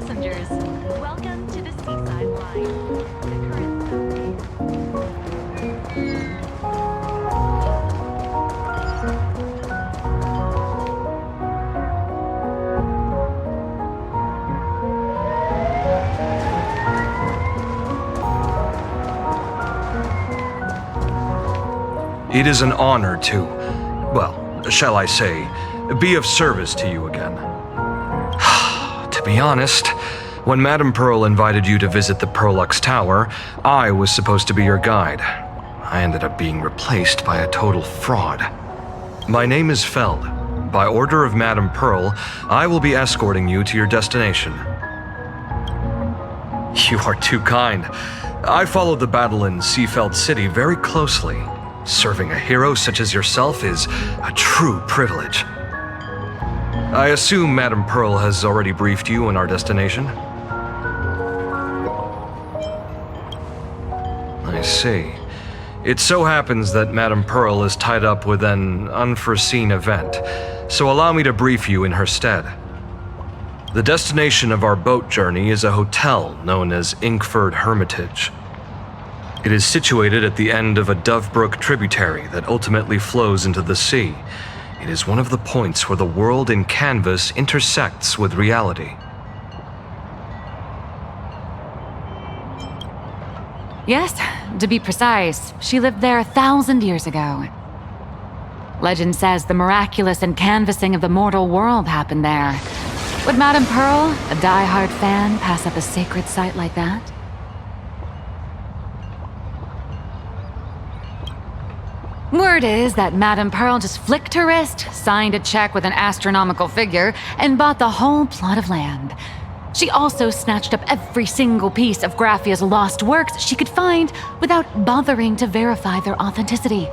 passengers, welcome to the Seaside Line. The current It is an honor to, well, shall I say, be of service to you again. To be honest, when Madame Pearl invited you to visit the Perlux Tower, I was supposed to be your guide. I ended up being replaced by a total fraud. My name is Feld. By order of Madame Pearl, I will be escorting you to your destination. You are too kind. I followed the battle in Seafeld City very closely. Serving a hero such as yourself is a true privilege. I assume Madame Pearl has already briefed you on our destination? I see. It so happens that Madame Pearl is tied up with an unforeseen event, so allow me to brief you in her stead. The destination of our boat journey is a hotel known as Inkford Hermitage. It is situated at the end of a Dovebrook tributary that ultimately flows into the sea. It is one of the points where the world in canvas intersects with reality. Yes, to be precise, she lived there 1,000 years ago. Legend says the miraculous encanvassing of the mortal world happened there. Would Madame Pearl, a die-hard fan, pass up a sacred site like that? Word is that Madame Pearl just flicked her wrist, signed a check with an astronomical figure, and bought the whole plot of land. She also snatched up every single piece of Graphia's lost works she could find without bothering to verify their authenticity.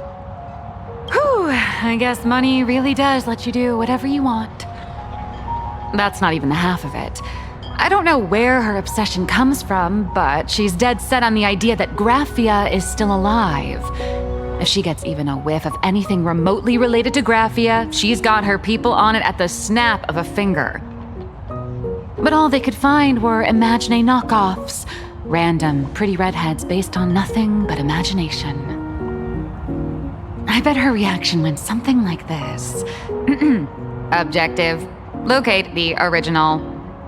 Whew, I guess money really does let you do whatever you want. That's not even the half of it. I don't know where her obsession comes from, but she's dead set on the idea that Graphia is still alive. If she gets even a whiff of anything remotely related to Graphia, she's got her people on it at the snap of a finger. But all they could find were Imagine knockoffs, random, pretty redheads based on nothing but imagination. I bet her reaction went something like this. Objective. Locate the original.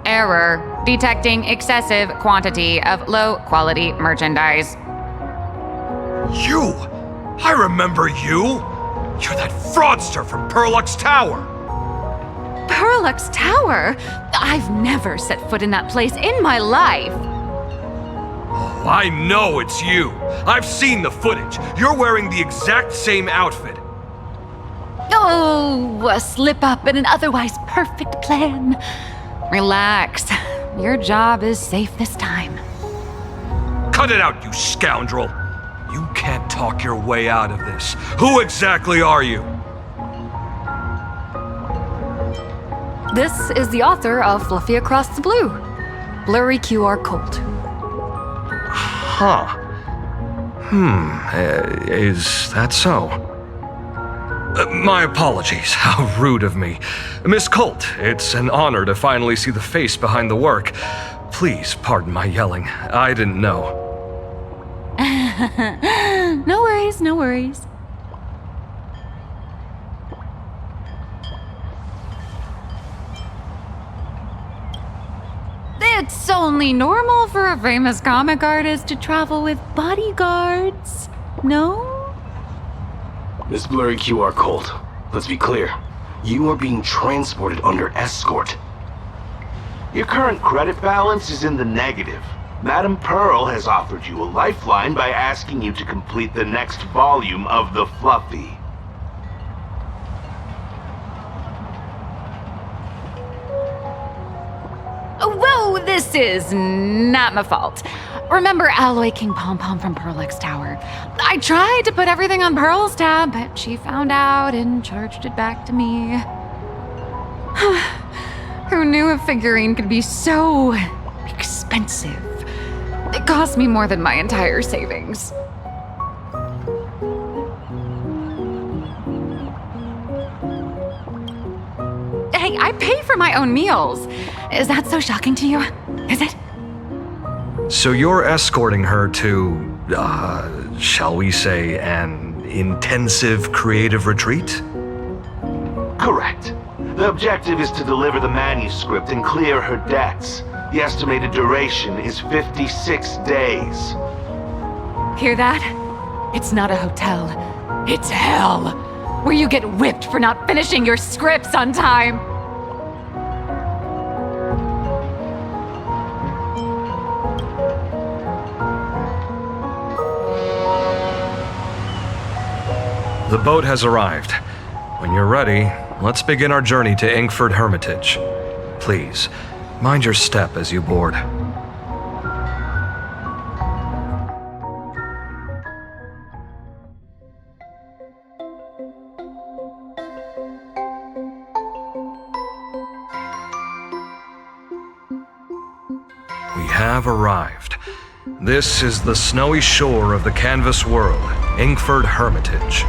Error. Detecting excessive quantity of low-quality merchandise. You! I remember you! You're that fraudster from Perlux Tower! Perlux Tower? I've never set foot in that place in my life. Oh, I know it's you! I've seen the footage! You're wearing the exact same outfit! Oh, a slip-up in an otherwise perfect plan. Relax. Your job is safe this time. Cut it out, you scoundrel! You can't talk your way out of this. Who exactly are you? This is the author of Fluffy Across the Blue, Blurry QR Cult. Huh. Is that so? My apologies. How rude of me. Miss Colt, it's an honor to finally see the face behind the work. Please pardon my yelling. I didn't know. No worries, no worries. It's only normal for a famous comic artist to travel with bodyguards, no? Miss Blurry QR Cult, let's be clear. You are being transported under escort. Your current credit balance is in the negative. Madame Pearl has offered you a lifeline by asking you to complete the next volume of the Fluffy. Whoa, this is not my fault. Remember Alloy King Pom Pom from Perlux Tower? I tried to put everything on Pearl's tab, but she found out and charged it back to me. Who knew a figurine could be so expensive? It cost me more than my entire savings. Hey, I pay for my own meals. Is that so shocking to you? is it? So you're escorting her to, shall we say, an intensive creative retreat? Correct. The objective is to deliver the manuscript and clear her debts. The estimated duration is 56 days. Hear that? It's not a hotel. It's hell, where you get whipped for not finishing your scripts on time. The boat has arrived. When you're ready, let's begin our journey to Inkford Hermitage. Please, mind your step as you board. We have arrived. This is the snowy shore of the canvas world, Inkford Hermitage.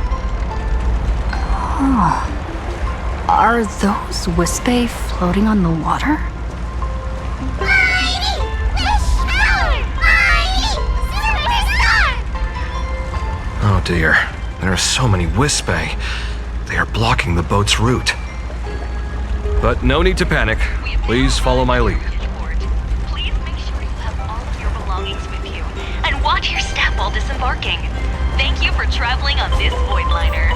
Are those Wispe floating on the water? Mighty Fish Power! Mighty Superstar! Oh dear, there are so many Wispe. They are blocking the boat's route. But no need to panic. Please follow my lead. Please make sure you have all of your belongings with you, and watch your step while disembarking. Thank you for traveling on this void liner.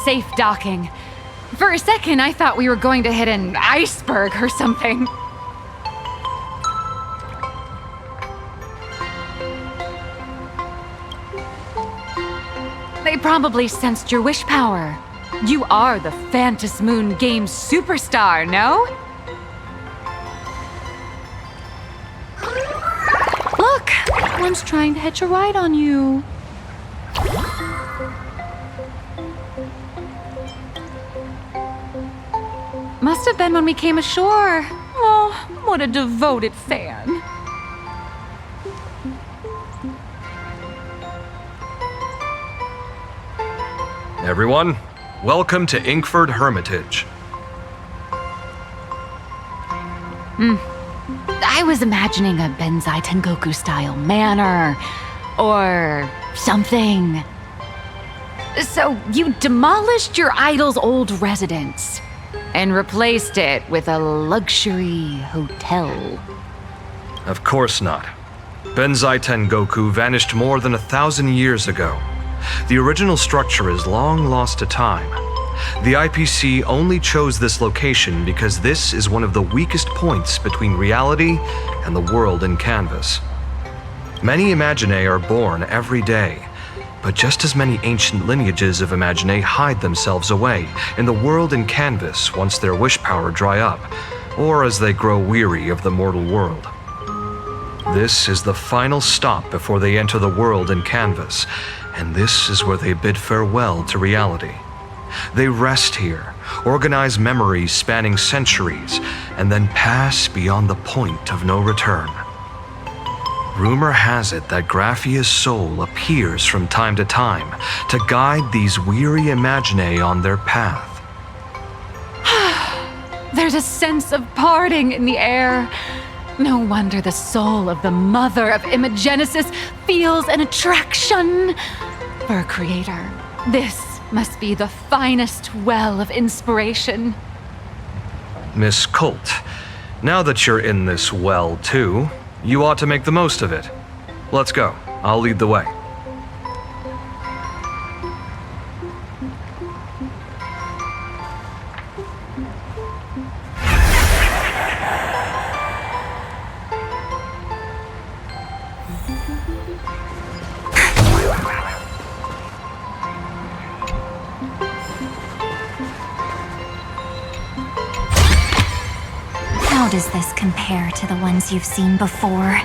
Safe docking. For a second, I thought we were going to hit an iceberg or something. They probably sensed your wish power. You are the Phantasm Moon Games superstar, no? Look, one's trying to hitch a ride on you. Must have been when we came ashore. Oh, what a devoted fan. Everyone, welcome to Inkford Hermitage. I was imagining a Benzai Tengoku-style manor, or something. So you demolished your idol's old residence and replaced it with a luxury hotel. Of course not. Benzai Tengoku vanished more than 1,000 years ago. The original structure is long lost to time. The IPC only chose this location because this is one of the weakest points between reality and the world in Canvas. Many Imaginae are born every day, but just as many ancient lineages of Imaginae hide themselves away in the world in Canvas once their wish power dry up, or as they grow weary of the mortal world. This is the final stop before they enter the world in Canvas, and this is where they bid farewell to reality. They rest here, organize memories spanning centuries, and then pass beyond the point of no return. Rumor has it that Graphia's soul appears from time to time to guide these weary Imaginae on their path. There's a sense of parting in the air. No wonder the soul of the mother of Imagenesis feels an attraction for a creator. This must be the finest well of inspiration. Miss Colt, now that you're in this well too, you ought to make the most of it. Let's go. I'll lead the way. How does this compare to the ones you've seen before?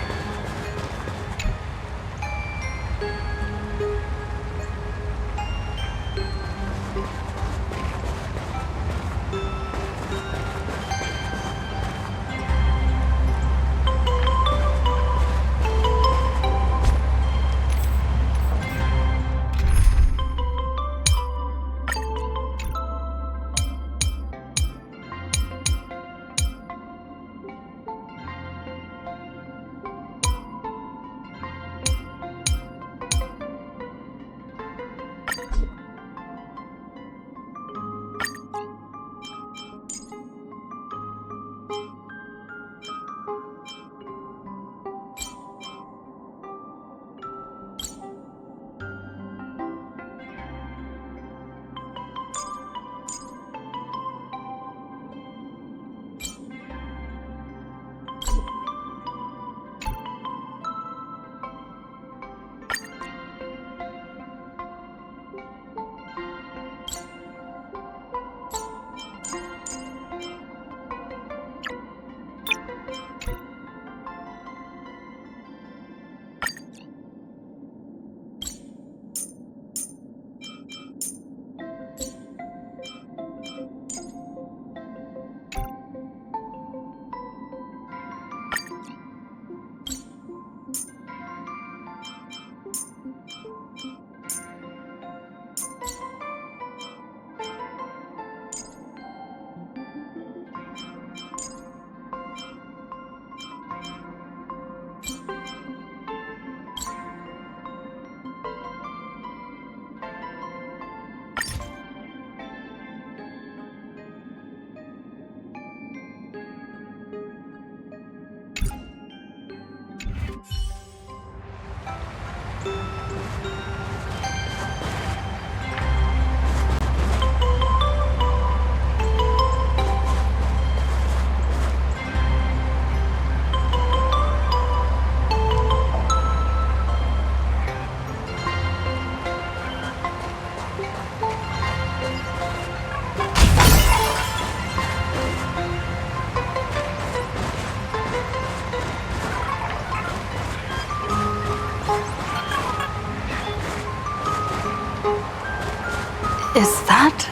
Is that?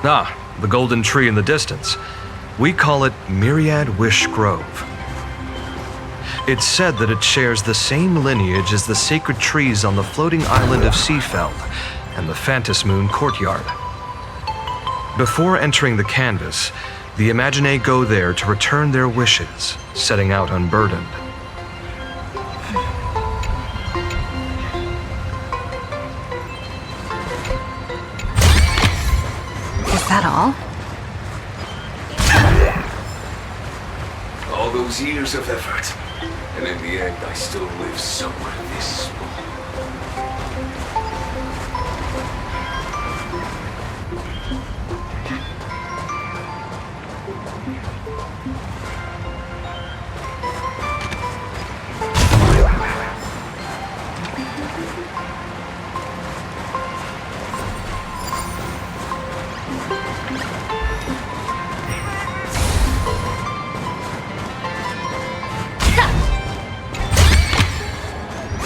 Ah, the golden tree in the distance. We call it Myriad Wish Grove. It's said that it shares the same lineage as the sacred trees on the floating island of Seafeld and the Phantasmoon courtyard. Before entering the canvas, The Imaginae go there to return their wishes, setting out unburdened. Is that all? All those years of effort, and in the end I still live somewhere this small.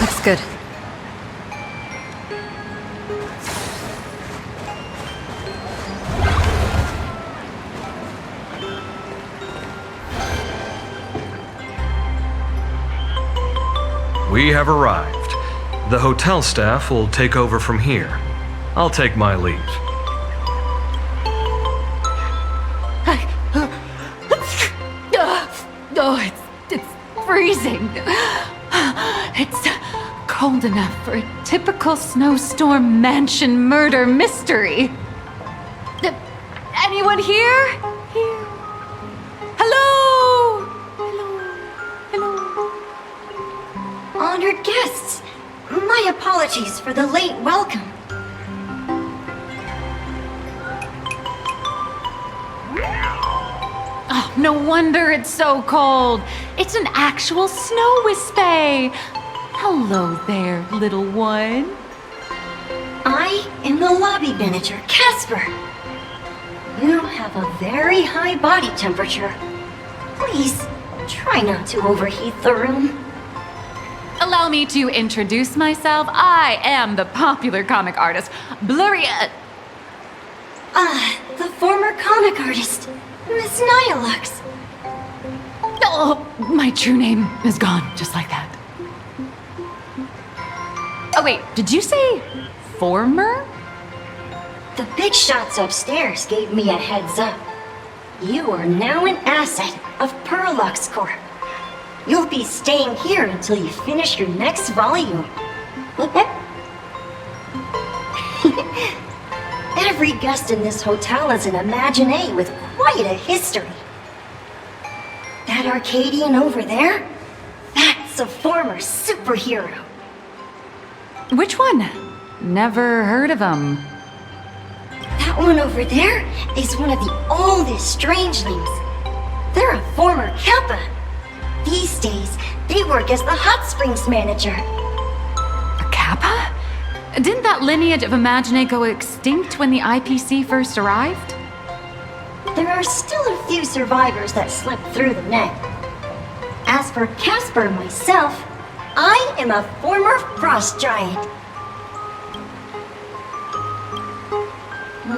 Looks good. We have arrived. The hotel staff will take over from here. I'll take my leave. Oh, it's freezing. It's cold enough for a typical snowstorm mansion murder mystery. Anyone here? Here? Hello? Hello? Honored guests, my apologies for the late welcome. Oh, no wonder it's so cold. It's an actual snow wispy. Hello there, little one. I am the lobby manager, Casper. You have a very high body temperature. Please, try not to overheat the room. Allow me to introduce myself. I am the popular comic artist, Blurry... The former comic artist, Miss Nihilux. Oh, my true name is gone, just like that. Oh wait, did you say former? The big shots upstairs gave me a heads up. You are now an asset of Perlux Corp. You'll be staying here until you finish your next volume. Every guest in this hotel is an Imaginae with quite a history. That Arcadian over there? That's a former superhero. Which one? Never heard of him. That one over there is one of the oldest strangelings. They're a former Kappa. These days, they work as the hot springs manager. A Kappa? Didn't that lineage of Imaginae go extinct when the IPC first arrived? There are still a few survivors that slipped through the net. As for Casper myself, I am a former frost giant.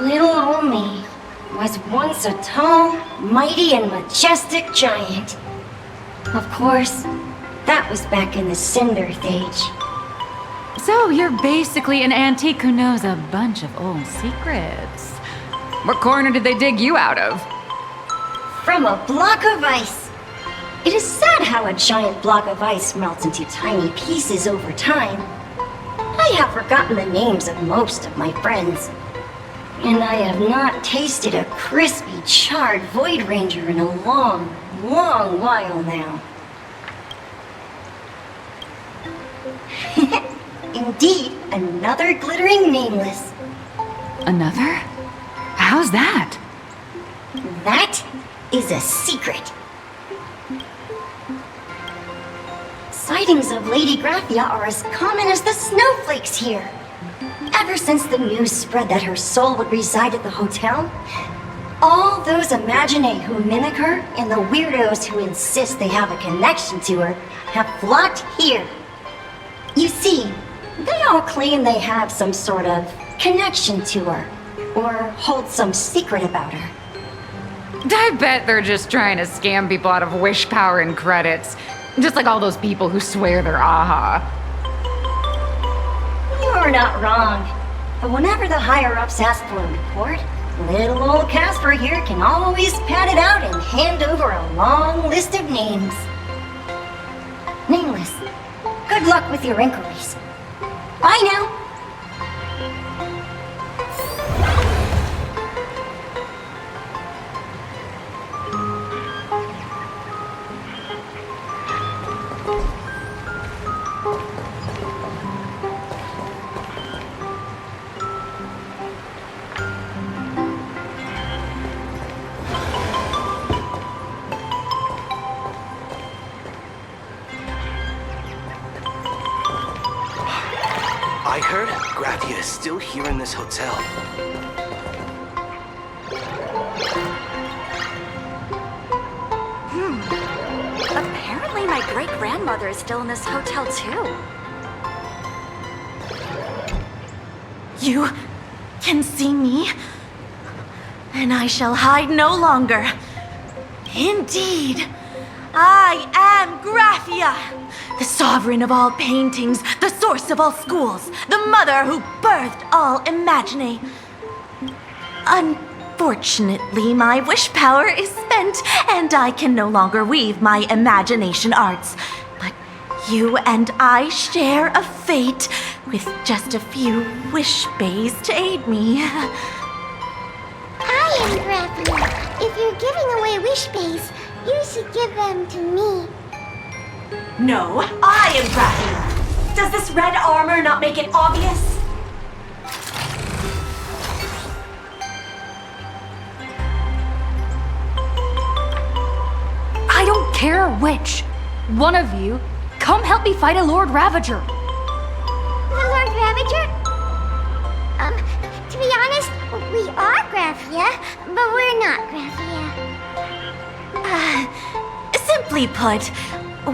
Little old me was once a tall, mighty, and majestic giant. Of course, that was back in the Cinder Age. So you're basically an antique who knows a bunch of old secrets. What corner did they dig you out of? From a block of ice. It is sad how a giant block of ice melts into tiny pieces over time. I have forgotten the names of most of my friends. And I have not tasted a crispy, charred Void Ranger in a long, long while now. Indeed, another glittering nameless. Another? How's that? That is a secret. Sightings of Lady Graphia are as common as the snowflakes here. Ever since the news spread that her soul would reside at the hotel, all those Imaginae who mimic her and the weirdos who insist they have a connection to her have flocked here. You see, they all claim they have some sort of connection to her, or hold some secret about her. I bet they're just trying to scam people out of wish power and credits. Just like all those people who swear they're AHA. You're not wrong. But whenever the higher-ups ask for a report, little old Casper here can always pad it out and hand over a long list of names. Nameless, good luck with your inquiries. Bye now. I heard Graphia is still here in this hotel. Apparently my great-grandmother is still in this hotel too. You can see me, and I shall hide no longer. Indeed, I am Graphia, the sovereign of all paintings, the source of all schools, the mother who birthed all Imagine. Unfortunately, my wish power is spent, and I can no longer weave my imagination arts. But you and I share a fate, with just a few wish bays to aid me. I am Graphia. If you're giving away wish bays, you should give them to me. No, I am Graphia. Does this red armor not make it obvious? I don't care which. One of you, come help me fight a Lord Ravager. The Lord Ravager? To be honest, we are Graphia, but we're not Graphia. Simply put,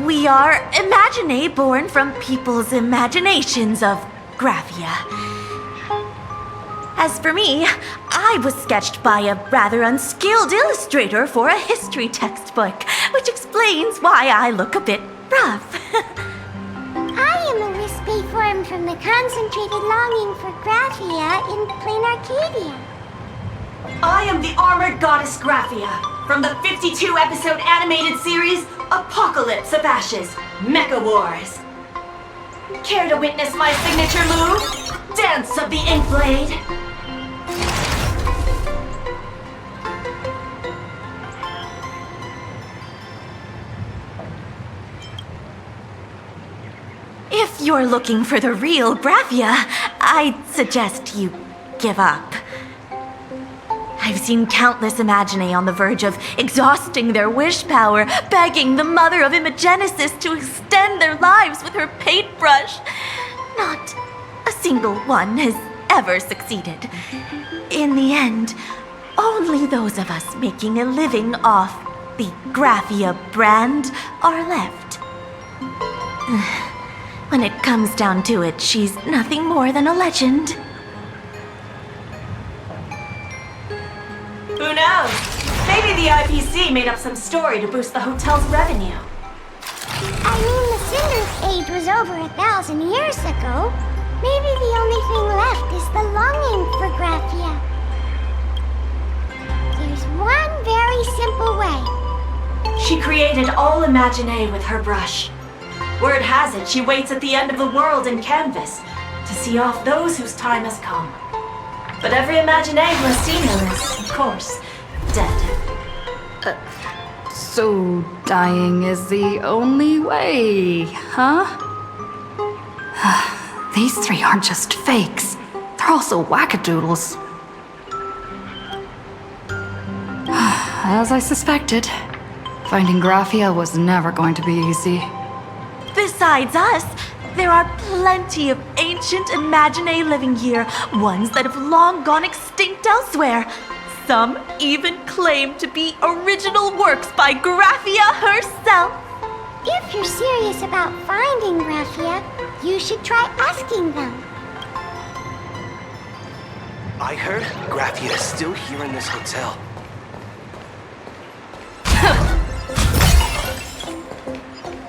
we are Imagine born from people's imaginations of Graphia. As for me, I was sketched by a rather unskilled illustrator for a history textbook, which explains why I look a bit rough. I am a wispy form from the concentrated longing for Graphia in plain Arcadia. I am the armored goddess Graphia from the 52-episode animated series Apocalypse of Ashes, Mecha Wars. Care to witness my signature move? Dance of the Inkblade. If you're looking for the real Graphia, I'd suggest you give up. I've seen countless Imagine on the verge of exhausting their wish power, begging the mother of Imagenesis to extend their lives with her paintbrush. Not a single one has ever succeeded. In the end, only those of us making a living off the Graphia brand are left. When it comes down to it, she's nothing more than a legend. Who knows? Maybe the IPC made up some story to boost the hotel's revenue. I mean, the Cinder's age was over 1,000 years ago. Maybe the only thing left is the longing for Graphia. There's one very simple way. She created all Imagine with her brush. Word has it, she waits at the end of the world in canvas to see off those whose time has come. But every Imagine who has seen her is, of course, dead. So dying is the only way, huh? These three aren't just fakes. They're also wackadoodles. As I suspected, finding Graphia was never going to be easy. Besides us, there are plenty of ancient Imagine living here, ones that have long gone extinct elsewhere. Some even claim to be original works by Graphia herself. If you're serious about finding Graphia, you should try asking them. I heard Graphia is still here in this hotel.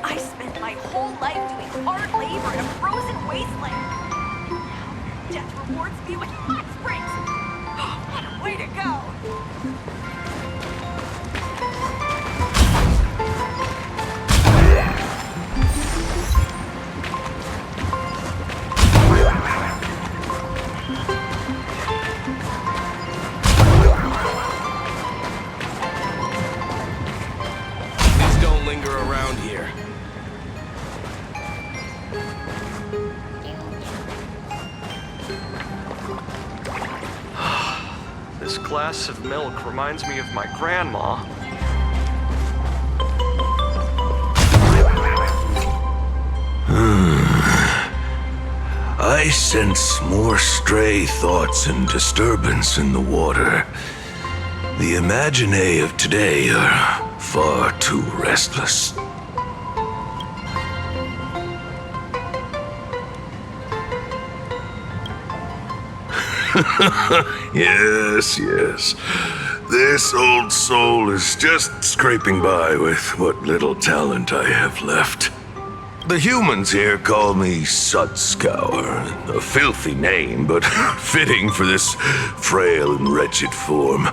I spent my whole life doing hard labor in a frozen wasteland. Now death rewards me with hot springs. What a Way to go! Please don't linger around here. This glass of milk reminds me of my grandma. I sense more stray thoughts and disturbance in the water. The imaginae of today are far too restless. Yes. This old soul is just scraping by with what little talent I have left. The humans here call me Sudscour, a filthy name, but fitting for this frail and wretched form.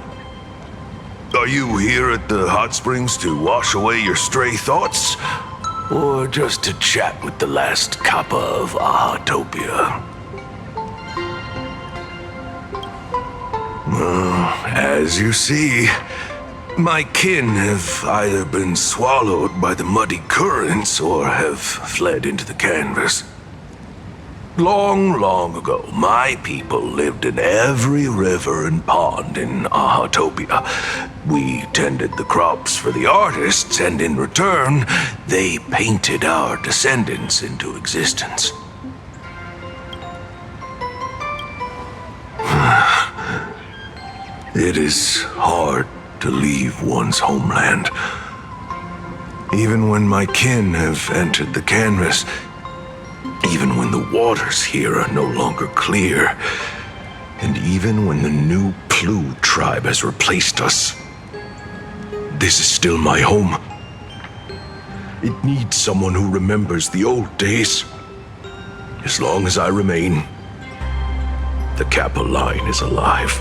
Are you here at the hot springs to wash away your stray thoughts? Or just to chat with the last kappa of Ahatopia? As you see, my kin have either been swallowed by the muddy currents or have fled into the canvas. Long, long ago, my people lived in every river and pond in Ahatopia. We tended the crops for the artists, and in return, they painted our descendants into existence. It is hard to leave one's homeland. Even when my kin have entered the canvas, even when the waters here are no longer clear, and even when the new Plu tribe has replaced us, this is still my home. It needs someone who remembers the old days. As long as I remain, the Kappa line is alive.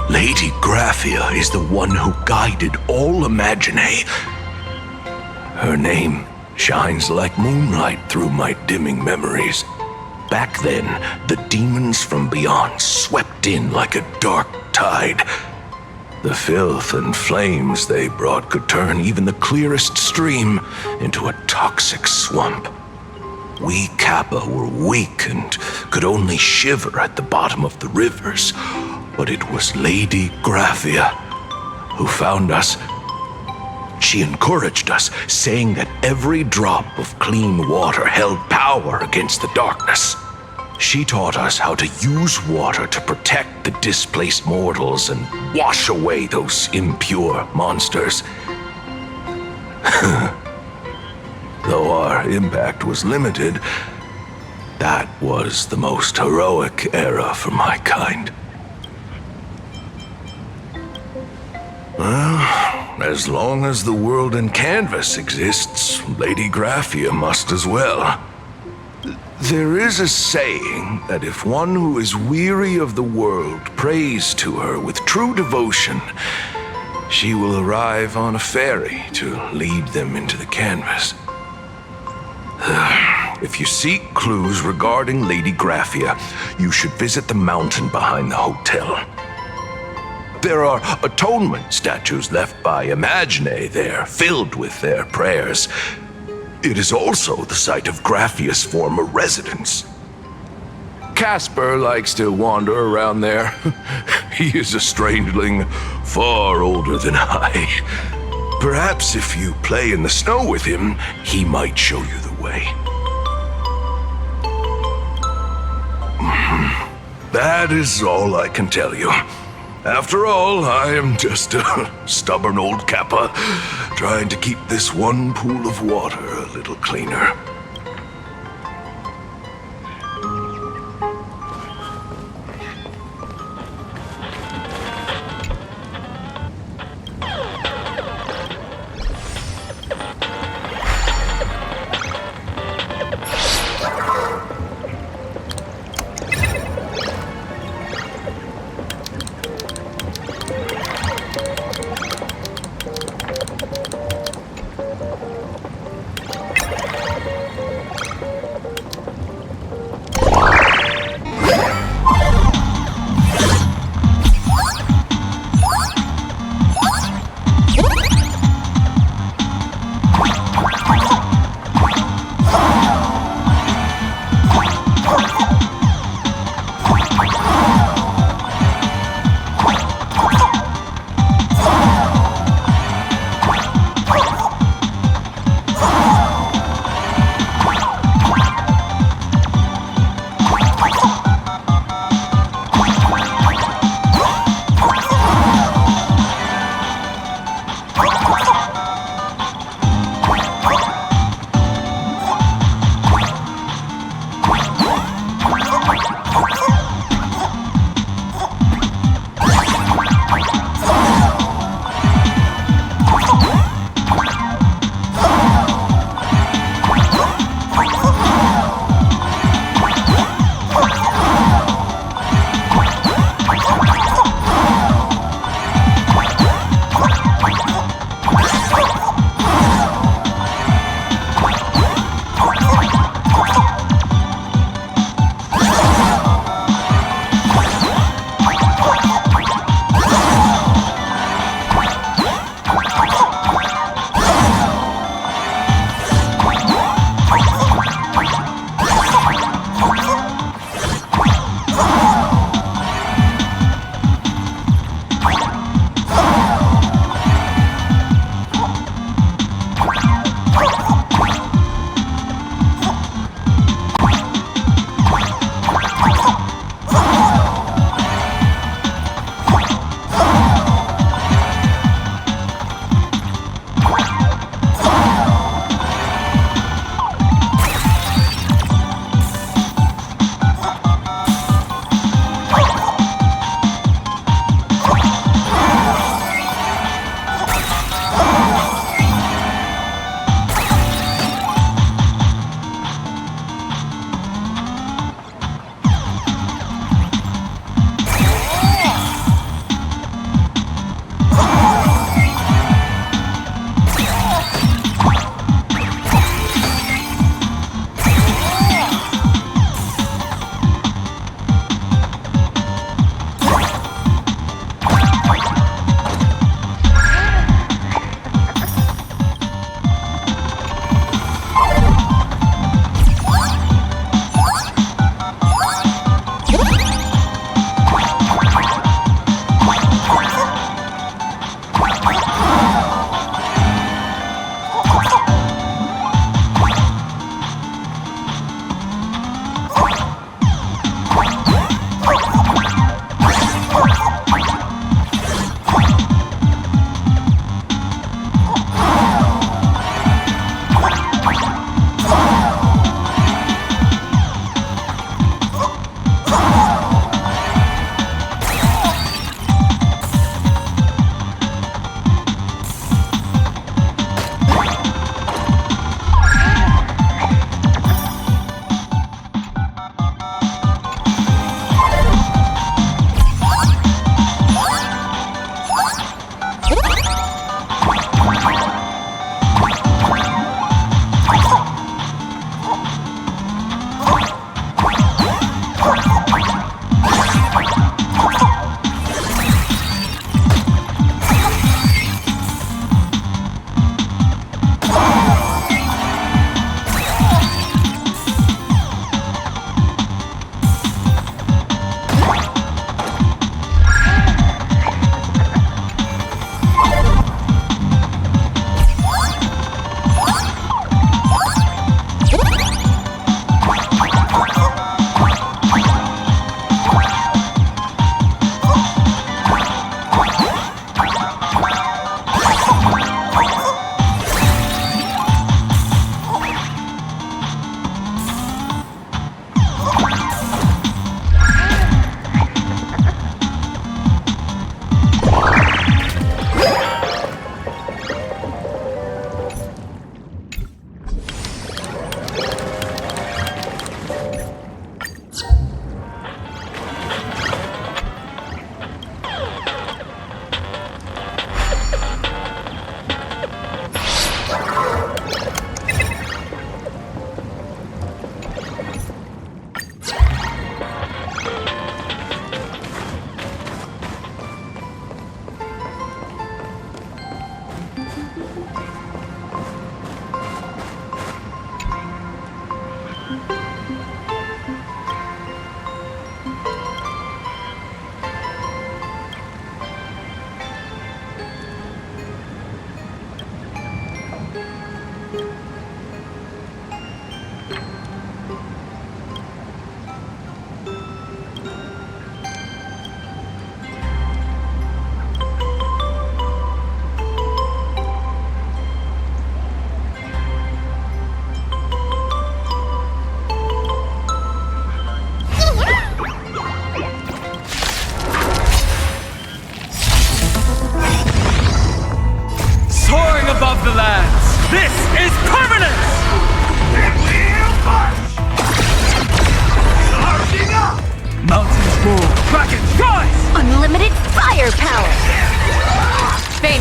Lady Graphia is the one who guided all Imaginae. Her name shines like moonlight through my dimming memories. Back then, the demons from beyond swept in like a dark tide. The filth and flames they brought could turn even the clearest stream into a toxic swamp. We Kappa were weak and could only shiver at the bottom of the rivers. But it was Lady Graphia who found us. She encouraged us, saying that every drop of clean water held power against the darkness. She taught us how to use water to protect the displaced mortals and wash away those impure monsters. Though our impact was limited, that was the most heroic era for my kind. Well, as long as the world in canvas exists, Lady Graphia must as well. There is a saying that if one who is weary of the world prays to her with true devotion, she will arrive on a ferry to lead them into the canvas. If you seek clues regarding Lady Graphia, you should visit the mountain behind the hotel. There are atonement statues left by Imaginae there, filled with their prayers. It is also the site of Graphia's former residence. Casper likes to wander around there. He is a strangeling far older than I. Perhaps if you play in the snow with him, he might show you the way. That is all I can tell you. After all, I am just a stubborn old Kappa, trying to keep this one pool of water a little cleaner.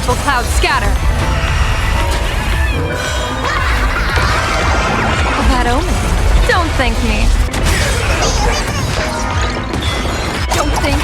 eventful clouds scatter. That omen. Don't thank me. Don't think.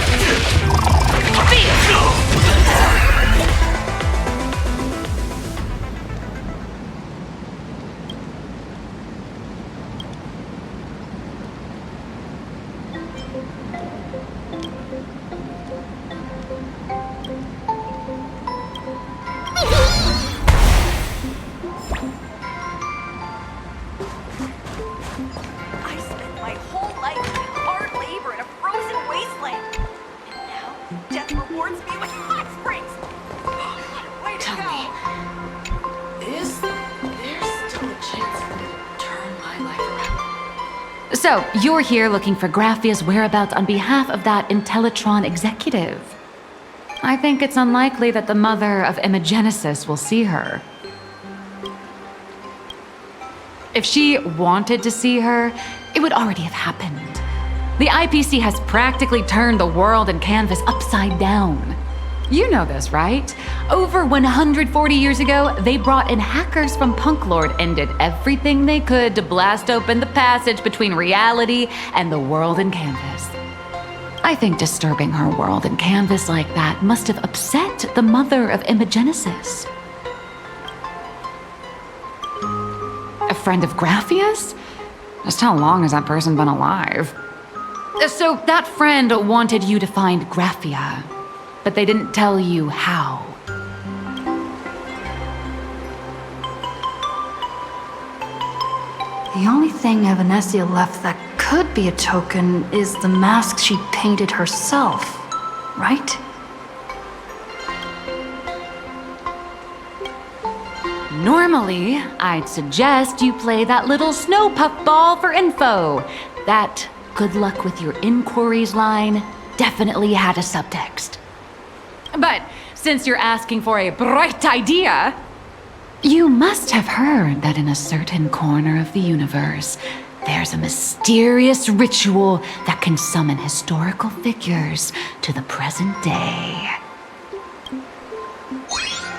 I spent my whole life doing hard labor in a frozen wasteland. And now, death rewards me with hot springs. Way to go. Is there still a chance for me to turn my life around? So, you're here looking for Graphia's whereabouts on behalf of that Intellitron executive. I think it's unlikely that the mother of Imagenesis will see her. If she wanted to see her, it would already have happened. The IPC has practically turned the world and canvas upside down. You know this, right? Over 140 years ago, they brought in hackers from Punklord and did everything they could to blast open the passage between reality and the world and canvas. I think disturbing her world and canvas like that must have upset the mother of Imagenesis. A friend of Graphia's? Just how long has that person been alive? So that friend wanted you to find Graphia, but they didn't tell you how. The only thing Evanesia left that could be a token is the mask she painted herself, right? Normally, I'd suggest you play that little snow puff ball for info. That good luck with your inquiries line definitely had a subtext. But since you're asking for a bright idea, you must have heard that in a certain corner of the universe, there's a mysterious ritual that can summon historical figures to the present day.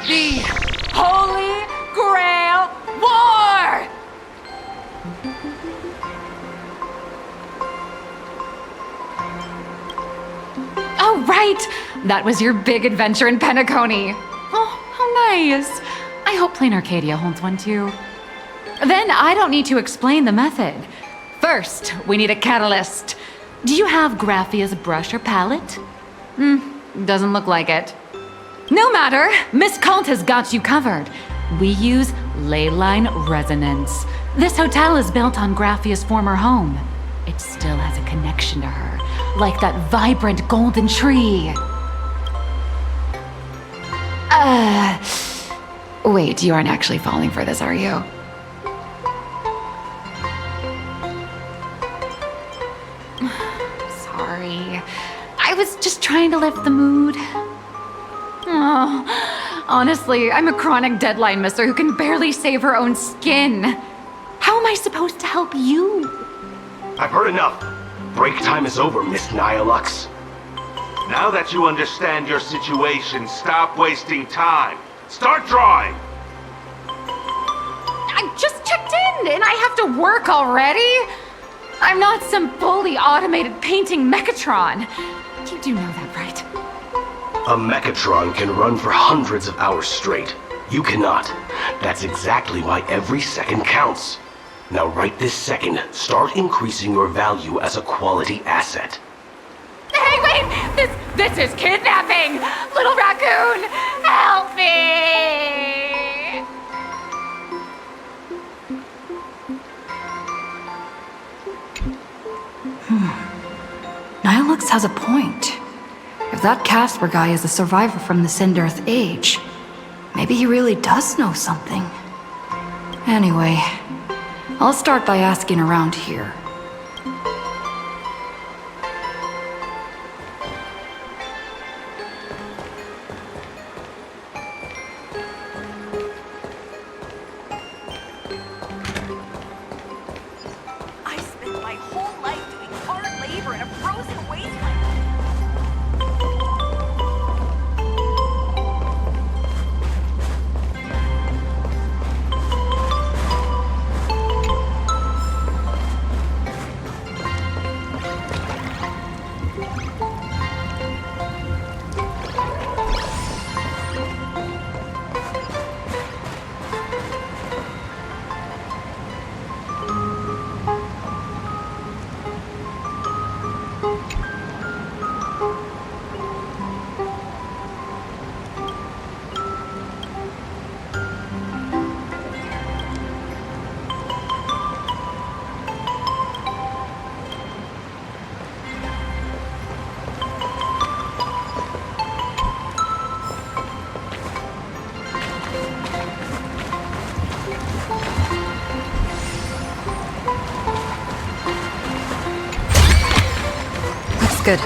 The Holy Grail War! Oh, right! That was your big adventure in Penacony. Oh, how nice. I hope Plain Arcadia holds one too. Then I don't need to explain the method. First, we need a catalyst. Do you have Graphia's brush or palette? Doesn't look like it. No matter, Miss Cult has got you covered. We use leyline resonance. This hotel is built on Graphia's former home. It still has a connection to her, like that vibrant golden tree. Wait, you aren't actually falling for this, are you? Sorry. I was just trying to lift the mood. Oh, honestly, I'm a chronic deadline misser who can barely save her own skin. How am I supposed to help you? I've heard enough. Break time is over, Miss Nihilux. Now that you understand your situation, stop wasting time. Start drawing! I just checked in and I have to work already? I'm not some fully automated painting Mechatron. You do know that, right? A Mechatron can run for hundreds of hours straight. You cannot. That's exactly why every second counts. Now right this second, start increasing your value as a quality asset. Hey, wait! This is kidnapping! Little raccoon, help me! Nihilux has a point. If that Casper guy is a survivor from the Sindarth Age, maybe he really does know something. Anyway, I'll start by asking around here. I spent my whole life doing hard labor in a frozen wasteland. Good.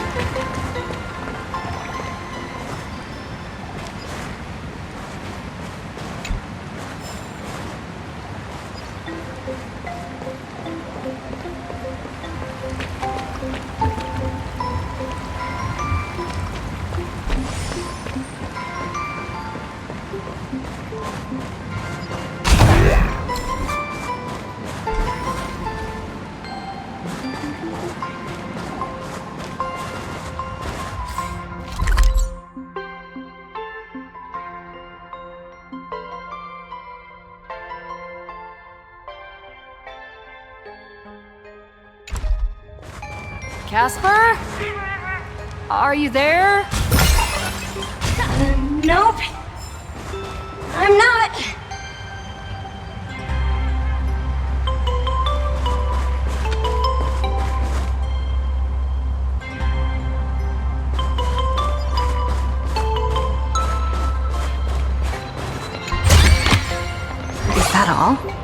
Casper? Are you there? Nope. I'm not. Is that all?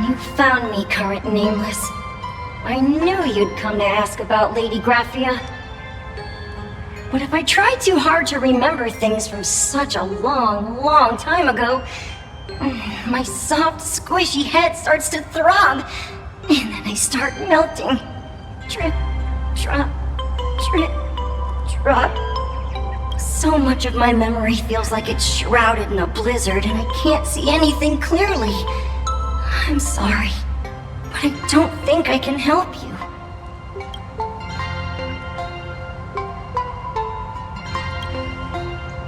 You found me, current nameless. I knew you'd come to ask about Lady Graphia. But if I try too hard to remember things from such a long, long time ago, my soft, squishy head starts to throb, and then I start melting. Drip, drop, drip, drop. So much of my memory feels like it's shrouded in a blizzard, and I can't see anything clearly. I'm sorry, but I don't think I can help you.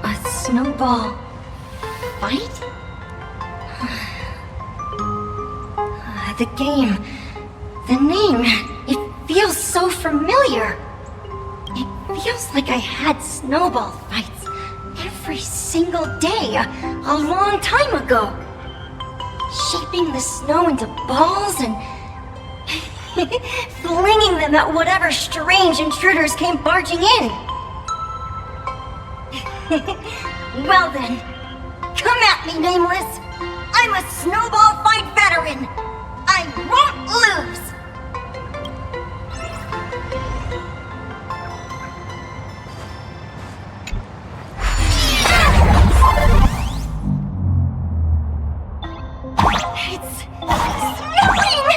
A snowball fight? The game, the name, it feels so familiar. It feels like I had snowball fights every single day a long time ago. Shaping the snow into balls and flinging them at whatever strange intruders came barging in. Well then, come at me, Nameless. I'm a snowball fight veteran. I won't lose. It's snowing!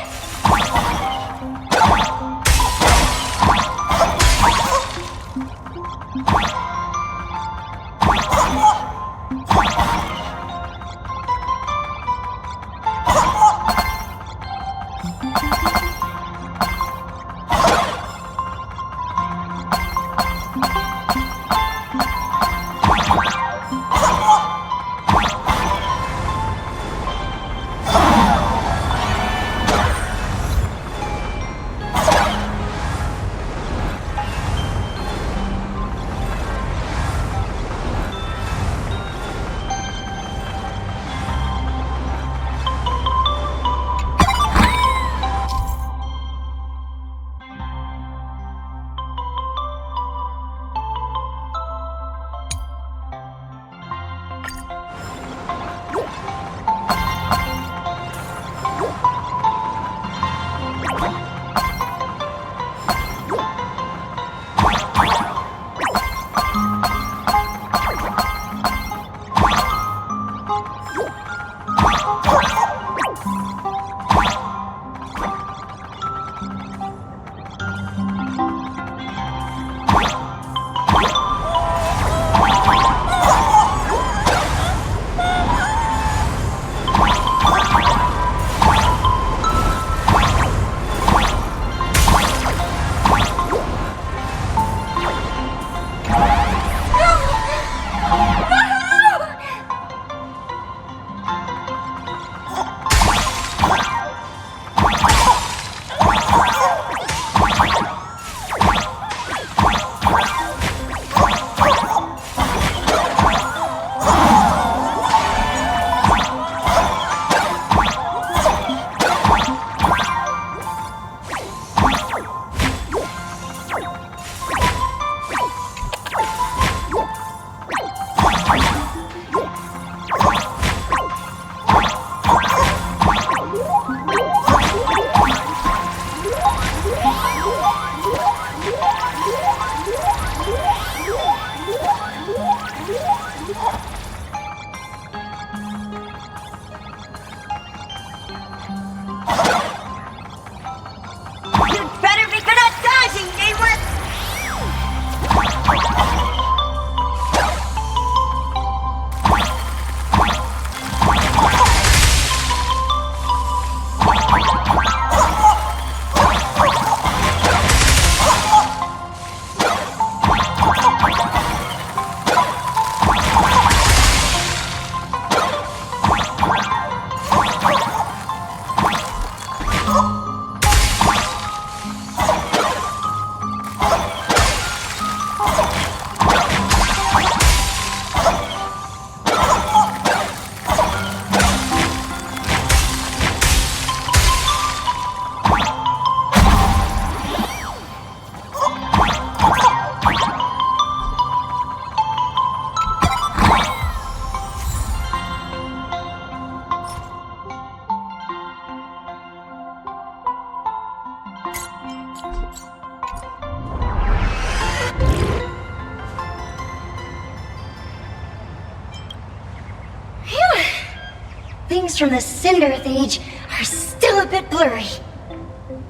things from the Cinderth Age are still a bit blurry.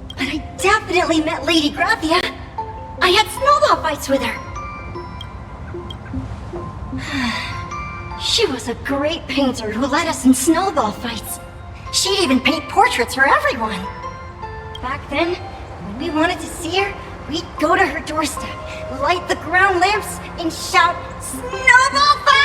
But I definitely met Lady Graphia. I had snowball fights with her. She was a great painter who led us in snowball fights. She'd even paint portraits for everyone. Back then, when we wanted to see her, we'd go to her doorstep, light the ground lamps, and shout, "Snowball fight!"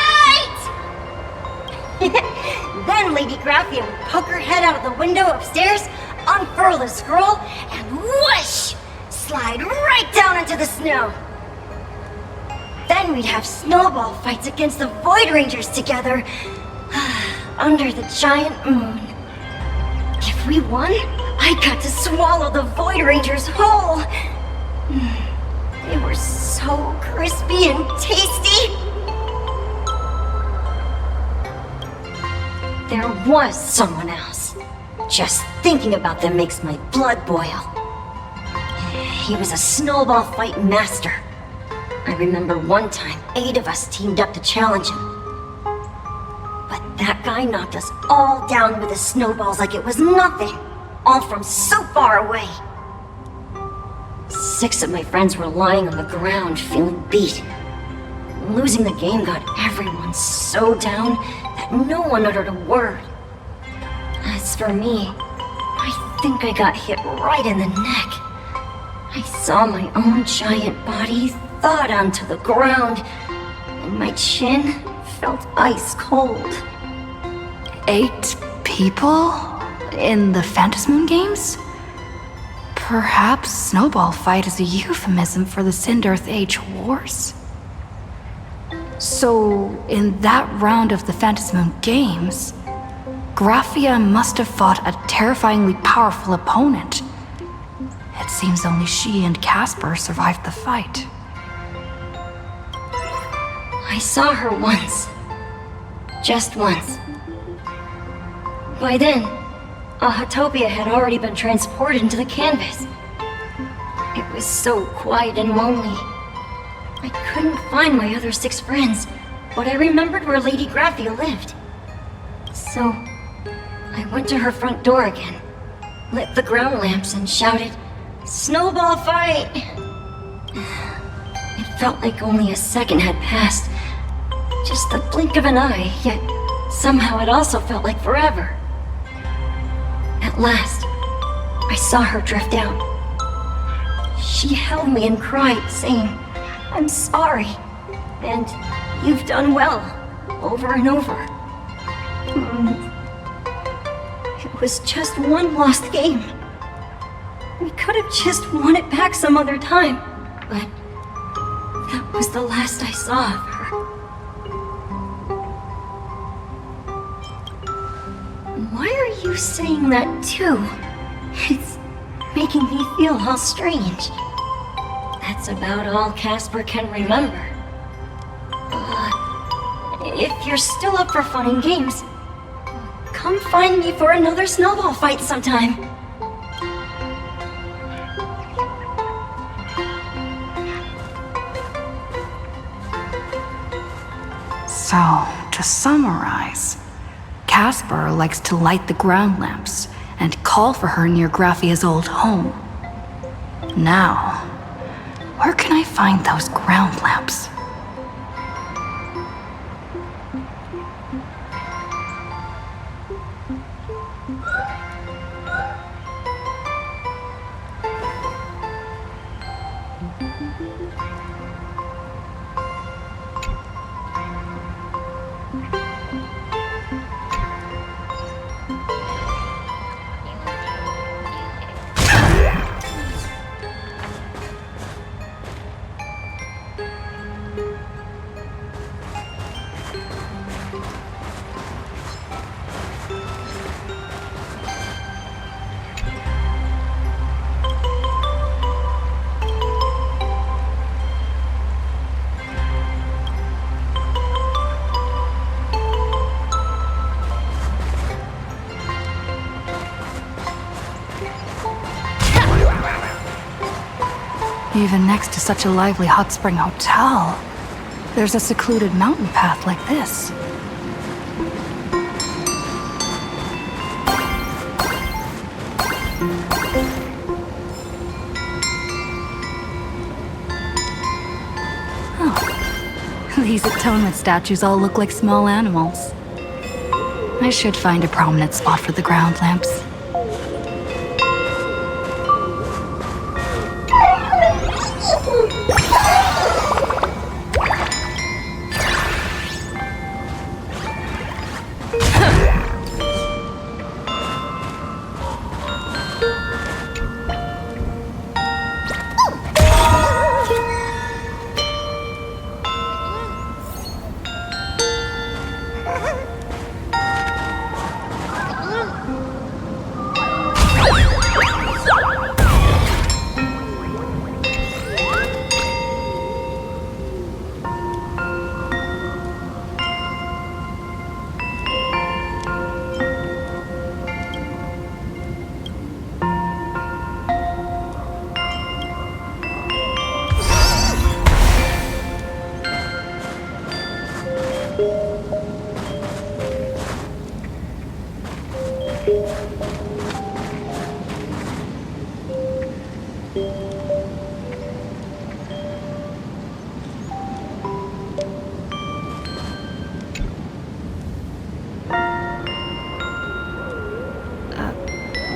Then Lady Graphia would poke her head out of the window upstairs, unfurl the scroll, and whoosh! Slide right down into the snow. Then we'd have snowball fights against the Void Rangers together, under the giant moon. If we won, I got to swallow the Void Rangers whole. They were so crispy and tasty. There was someone else. Just thinking about them makes my blood boil. He was a snowball fight master. I remember one time 8 of us teamed up to challenge him. But that guy knocked us all down with his snowballs like it was nothing, all from so far away. 6 of my friends were lying on the ground feeling beat. Losing the game got everyone so down that no one uttered a word. As for me, I think I got hit right in the neck. I saw my own giant body thawed onto the ground, and my chin felt ice cold. 8 people? In the Phantasmoon games? Perhaps Snowball Fight is a euphemism for the Cinderth Age Wars? So, in that round of the Phantasmoon games, Graphia must have fought a terrifyingly powerful opponent. It seems only she and Casper survived the fight. I saw her once. Just once. By then, Ahatopia had already been transported into the canvas. It was so quiet and lonely. I couldn't find my other 6 friends, but I remembered where Lady Graphia lived. So, I went to her front door again, lit the ground lamps, and shouted, "Snowball fight!" It felt like only a second had passed. Just the blink of an eye, yet somehow it also felt like forever. At last, I saw her drift out. She held me and cried, saying, "I'm sorry, and you've done well," over and over. It was just one lost game. We could have just won it back some other time, but that was the last I saw of her. Why are you saying that too? It's making me feel all strange. That's about all Casper can remember. If you're still up for fun and games, come find me for another snowball fight sometime. So, to summarize, Casper likes to light the ground lamps and call for her near Graphia's old home. Now, where can I find those ground lamps? Even next to such a lively hot spring hotel, there's a secluded mountain path like this. These atonement statues all look like small animals. I should find a prominent spot for the ground lamps.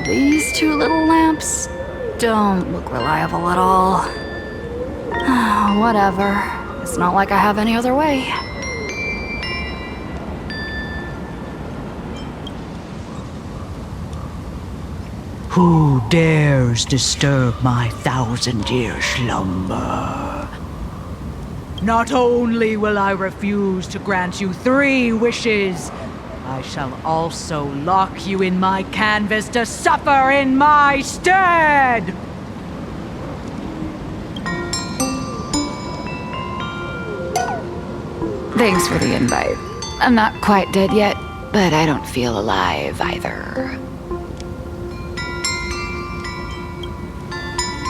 These two little lamps don't look reliable at all. Whatever. It's not like I have any other way. Who dares disturb my 1,000-year slumber? Not only will I refuse to grant you 3 wishes, I shall also lock you in my canvas to suffer in my stead! Thanks for the invite. I'm not quite dead yet, but I don't feel alive either.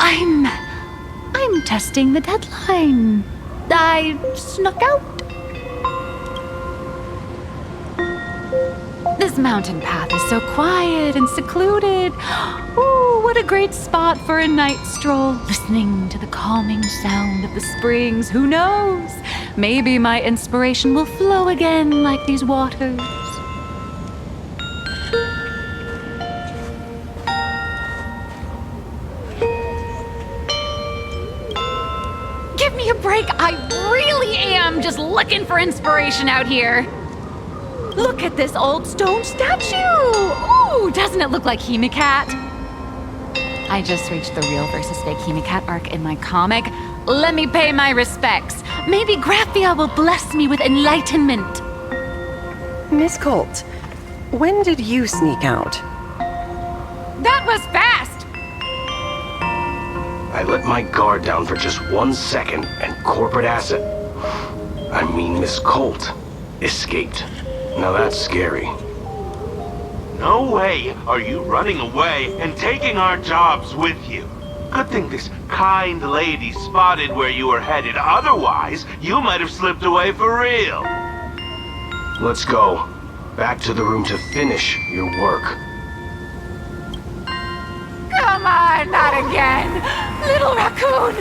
I'm testing the deadline. I snuck out. This mountain path is so quiet and secluded. Ooh, what a great spot for a night stroll, listening to the calming sound of the springs. Who knows? Maybe my inspiration will flow again like these waters. Give me a break. I really am just looking for inspiration out here. Look at this old stone statue! Ooh, doesn't it look like Hemicat? I just reached the real versus fake Hemicat arc in my comic. Let me pay my respects. Maybe Graphia will bless me with enlightenment. Miss Colt, when did you sneak out? That was fast! I let my guard down for just 1 second, and corporate asset, I mean Miss Colt, escaped. Now that's scary. No way are you running away and taking our jobs with you. Good thing this kind lady spotted where you were headed. Otherwise, you might have slipped away for real. Let's go. Back to the room to finish your work. Come on, not again! Little raccoon!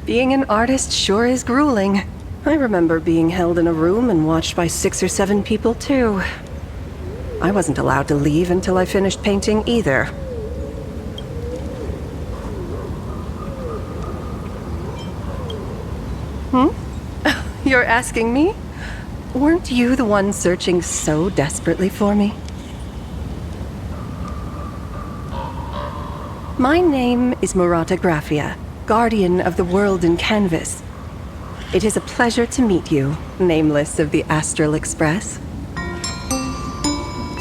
Being an artist sure is grueling. I remember being held in a room and watched by 6 or 7 people, too. I wasn't allowed to leave until I finished painting either. You're asking me? Weren't you the one searching so desperately for me? My name is Murata Graphia, guardian of the world in canvas. It is a pleasure to meet you, nameless of the Astral Express.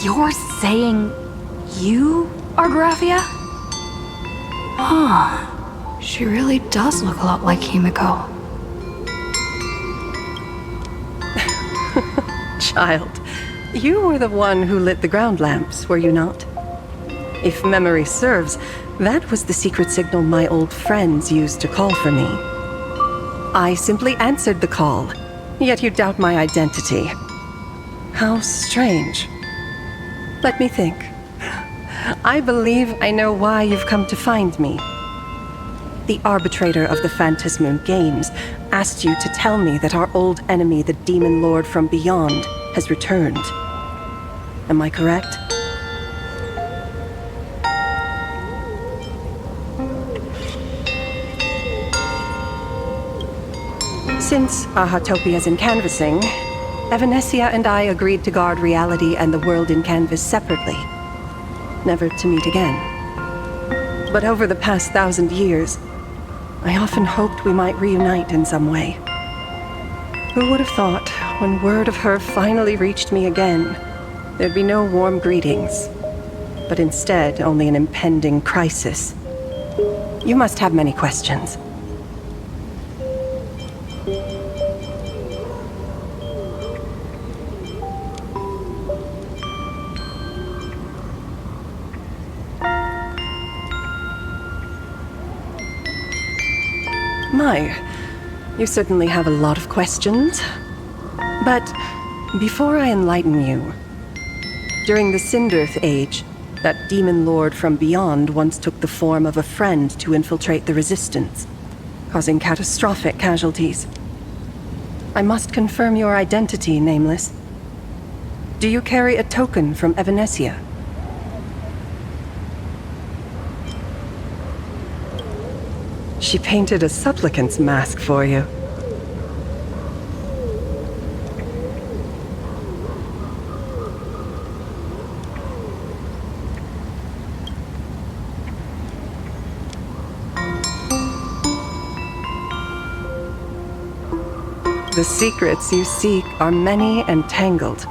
You're saying you are Graphia? Huh. She really does look a lot like Himiko. Child, you were the one who lit the ground lamps, were you not? If memory serves, that was the secret signal my old friends used to call for me. I simply answered the call, yet you doubt my identity. How strange. Let me think. I believe I know why you've come to find me. The arbitrator of the Phantasmoon Games asked you to tell me that our old enemy, the Demon Lord from Beyond, has returned. Am I correct? Since Ahatopia's in canvassing, Evanesia and I agreed to guard reality and the world in canvas separately, never to meet again. But over the past 1,000 years, I often hoped we might reunite in some way. Who would have thought, when word of her finally reached me again, there'd be no warm greetings, but instead only an impending crisis? You must have many questions. My, you certainly have a lot of questions. But before I enlighten you, during the Sindirth Age, that demon lord from beyond once took the form of a friend to infiltrate the Resistance, causing catastrophic casualties. I must confirm your identity, Nameless. Do you carry a token from Evanesia? She painted a supplicant's mask for you. The secrets you seek are many and tangled.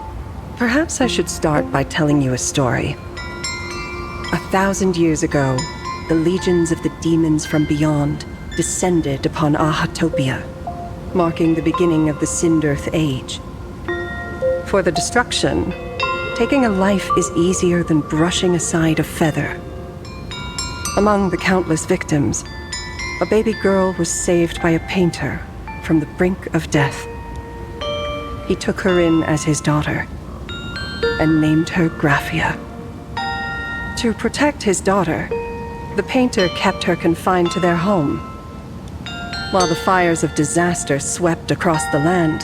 Perhaps I should start by telling you a story. 1,000 years ago, the legions of the demons from beyond descended upon Ahatopia, marking the beginning of the Sindirth Age. For the destruction, taking a life is easier than brushing aside a feather. Among the countless victims, a baby girl was saved by a painter from the brink of death. He took her in as his daughter and named her Graphia. To protect his daughter, the painter kept her confined to their home. While the fires of disaster swept across the land,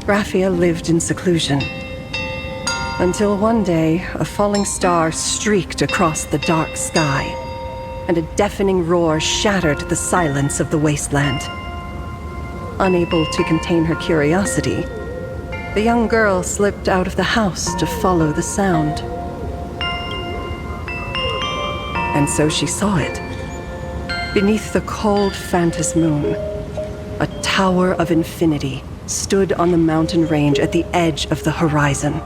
Graphia lived in seclusion. Until one day, a falling star streaked across the dark sky, and a deafening roar shattered the silence of the wasteland. Unable to contain her curiosity, the young girl slipped out of the house to follow the sound. And so she saw it. Beneath the cold Phantasmoon, a tower of infinity stood on the mountain range at the edge of the horizon.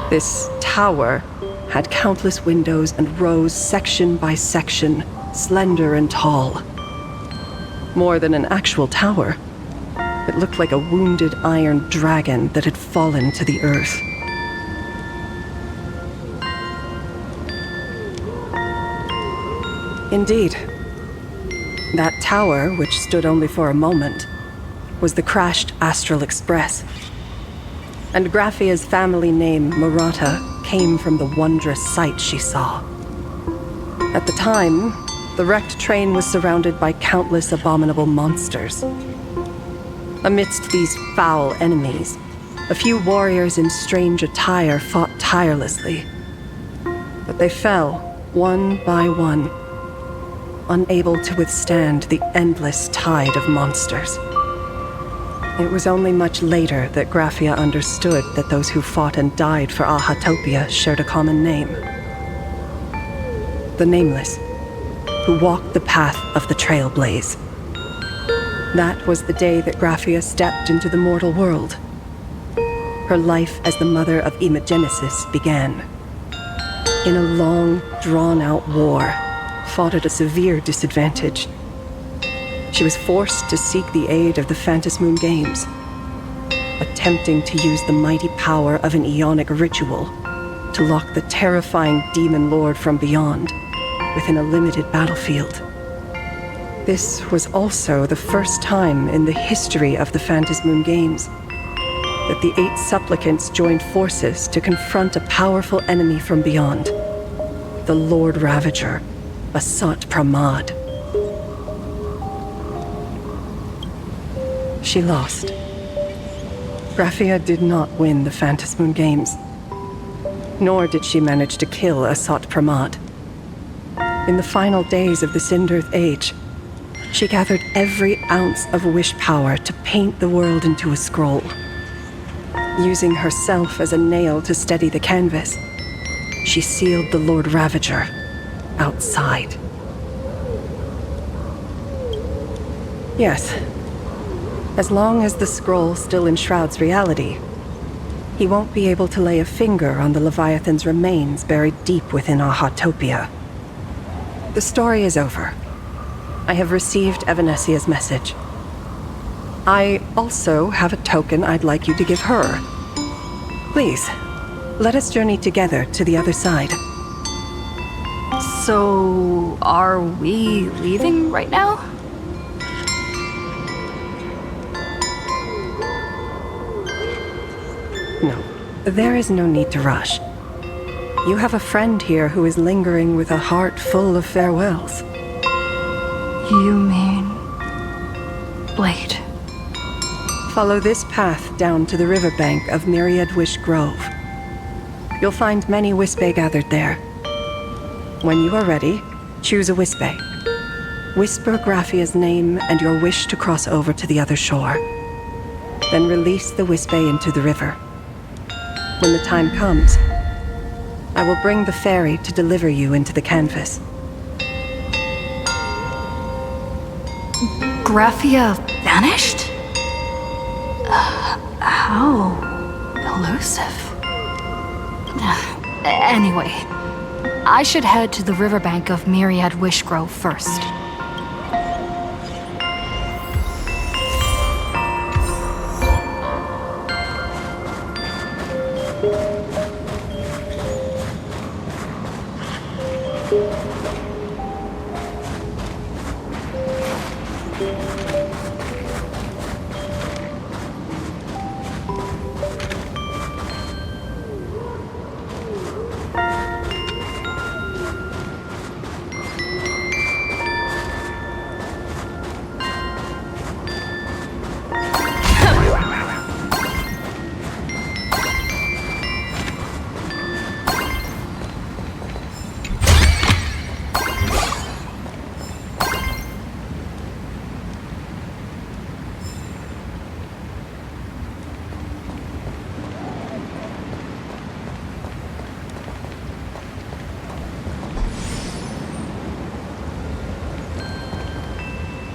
This tower had countless windows and rose section by section, slender and tall. More than an actual tower, it looked like a wounded iron dragon that had fallen to the earth. Indeed. That tower, which stood only for a moment, was the crashed Astral Express. And Graphia's family name, Murata, came from the wondrous sight she saw. At the time, the wrecked train was surrounded by countless abominable monsters. Amidst these foul enemies, a few warriors in strange attire fought tirelessly. But they fell, one by one, unable to withstand the endless tide of monsters. It was only much later that Graphia understood that those who fought and died for Ahatopia shared a common name. The Nameless, who walked the path of the Trailblaze. That was the day that Graphia stepped into the mortal world. Her life as the mother of Imogenesis began. In a long, drawn-out war, fought at a severe disadvantage. She was forced to seek the aid of the Phantasmoon Games, attempting to use the mighty power of an Ionic ritual to lock the terrifying demon lord from beyond within a limited battlefield. This was also the first time in the history of the Phantasmoon Games that the 8 supplicants joined forces to confront a powerful enemy from beyond. The Lord Ravager, Asat Pramad. She lost. Graphia did not win the Phantasmoon Games. Nor did she manage to kill Asat Pramad. In the final days of the Sindearth Age, she gathered every ounce of wish power to paint the world into a scroll. Using herself as a nail to steady the canvas, she sealed the Lord Ravager outside. Yes, as long as the scroll still enshrouds reality, he won't be able to lay a finger on the Leviathan's remains buried deep within Ahatopia. The story is over. I have received Evanesia's message. I also have a token I'd like you to give her. Please, let us journey together to the other side. So, are we leaving right now? No, there is no need to rush. You have a friend here who is lingering with a heart full of farewells. You mean... Blade? Follow this path down to the riverbank of Myriad Wish Grove. You'll find many Wispe gathered there. When you are ready, choose a Wispe. Whisper Graphia's name and your wish to cross over to the other shore. Then release the Wispe into the river. When the time comes, I will bring the ferry to deliver you into the canvas. Graphia vanished? How elusive. Anyway, I should head to the riverbank of Myriad Wish Grove first.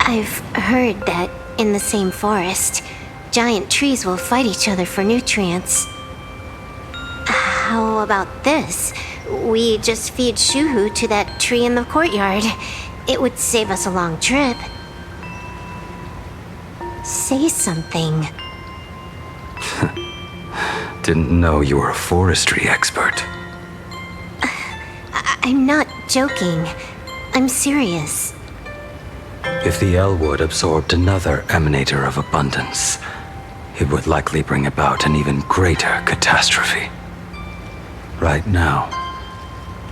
I've heard that in the same forest, giant trees will fight each other for nutrients. How about this? We just feed Shuhu to that tree in the courtyard. It would save us a long trip. Say something. Didn't know you were a forestry expert. I'm not joking. I'm serious. If the Elwood absorbed another emanator of abundance, it would likely bring about an even greater catastrophe. Right now,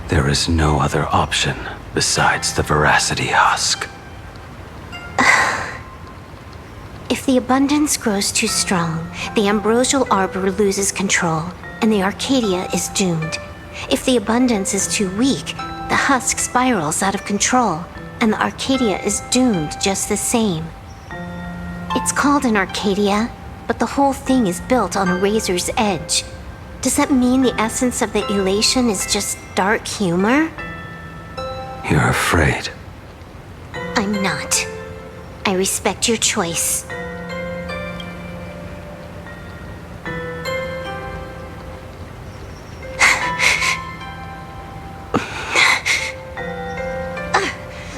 there is no other option besides the Veracity Husk. If the abundance grows too strong, the Ambrosial Arbor loses control, and the Arcadia is doomed. If the abundance is too weak, the husk spirals out of control, and the Arcadia is doomed just the same. It's called an Arcadia, but the whole thing is built on a razor's edge. Does that mean the essence of the elation is just dark humor? You're afraid. I'm not. I respect your choice.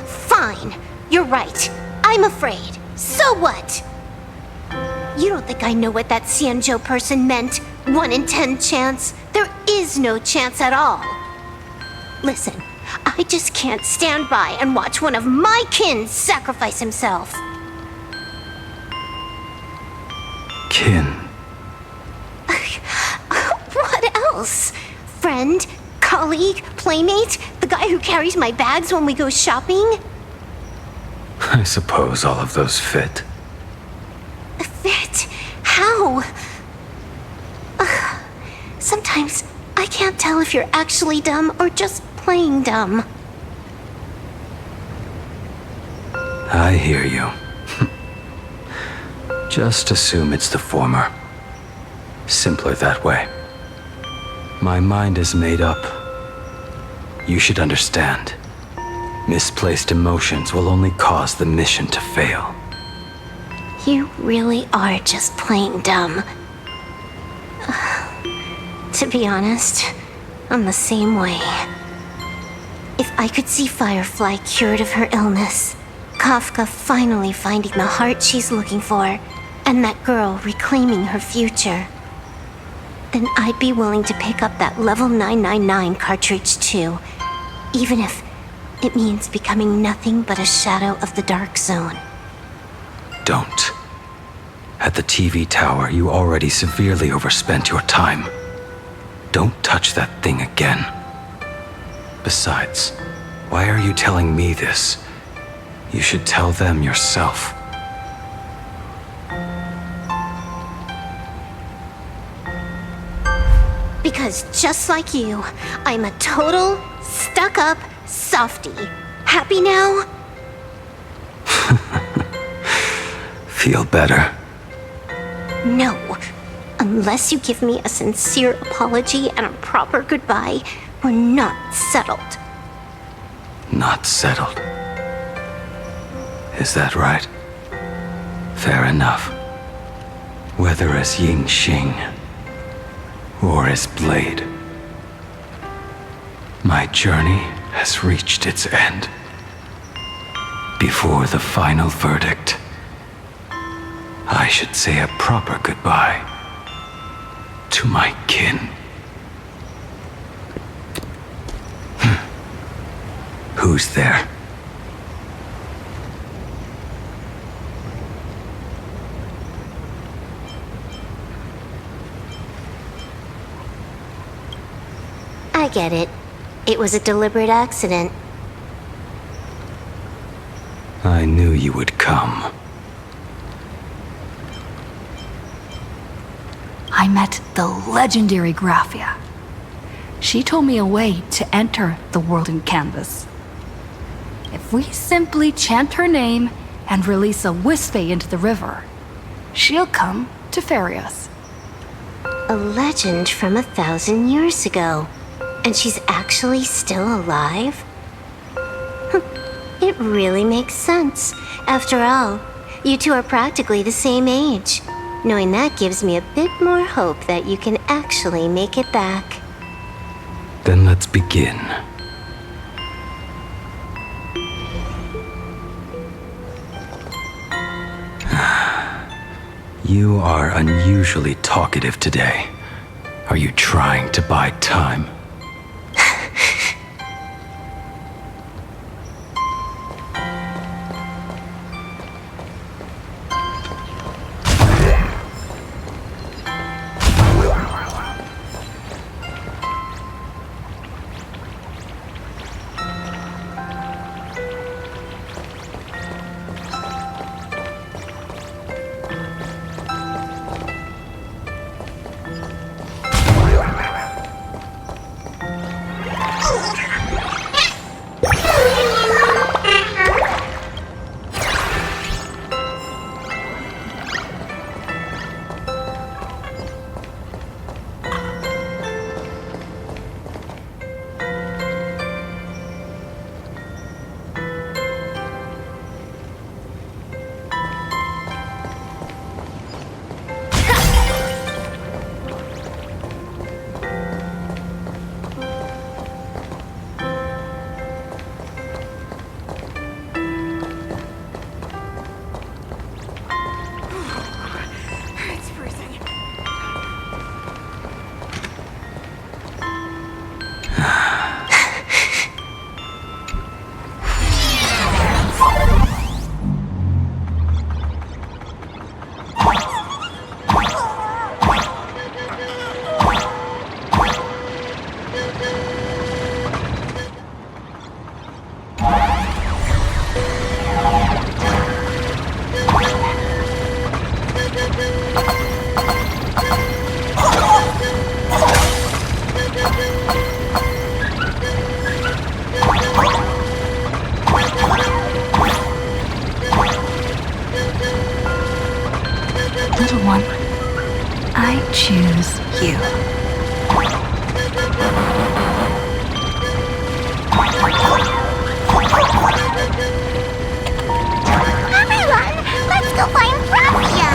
Fine. You're right. I'm afraid. So what? You don't think I know what that Xianzhou person meant? 1 in 10 chance? There is no chance at all. Listen, I just can't stand by and watch one of my kin sacrifice himself. Kin. else? Friend? Colleague? Playmate? The guy who carries my bags when we go shopping? I suppose all of those fit. Fit? How? Sometimes I can't tell if you're actually dumb or just plain dumb. I hear you. Just assume it's the former. Simpler that way. My mind is made up. You should understand. Misplaced emotions will only cause the mission to fail. You really are just plain dumb. To be honest, I'm the same way. If I could see Firefly cured of her illness, Kafka finally finding the heart she's looking for, and that girl reclaiming her future, then I'd be willing to pick up that level 999 cartridge too, even if it means becoming nothing but a shadow of the Dark Zone. Don't. At the TV tower, you already severely overspent your time. Don't touch that thing again. Besides, why are you telling me this? You should tell them yourself. Because just like you, I'm a total, stuck-up softie. Happy now? Feel better? No. Unless you give me a sincere apology and a proper goodbye, we're not settled. Not settled. Is that right? Fair enough. Whether as Ying Xing or as Blade, my journey has reached its end. Before the final verdict, I should say a proper goodbye to my kin. Who's there? I get it. It was a deliberate accident. I knew you would come. I met the legendary Graphia. She told me a way to enter the world in canvas. If we simply chant her name and release a Wispe into the river, she'll come to ferry us. A legend from 1,000 years ago. And she's actually still alive? It really makes sense. After all, you two are practically the same age. Knowing that gives me a bit more hope that you can actually make it back. Then let's begin. You are unusually talkative today. Are you trying to buy time? Little one, I choose you. Everyone, let's go find Graphia!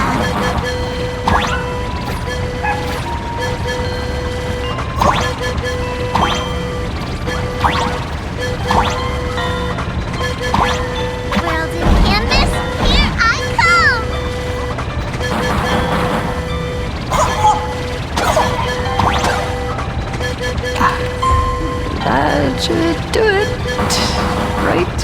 World in canvas, here I come! That should do it, right?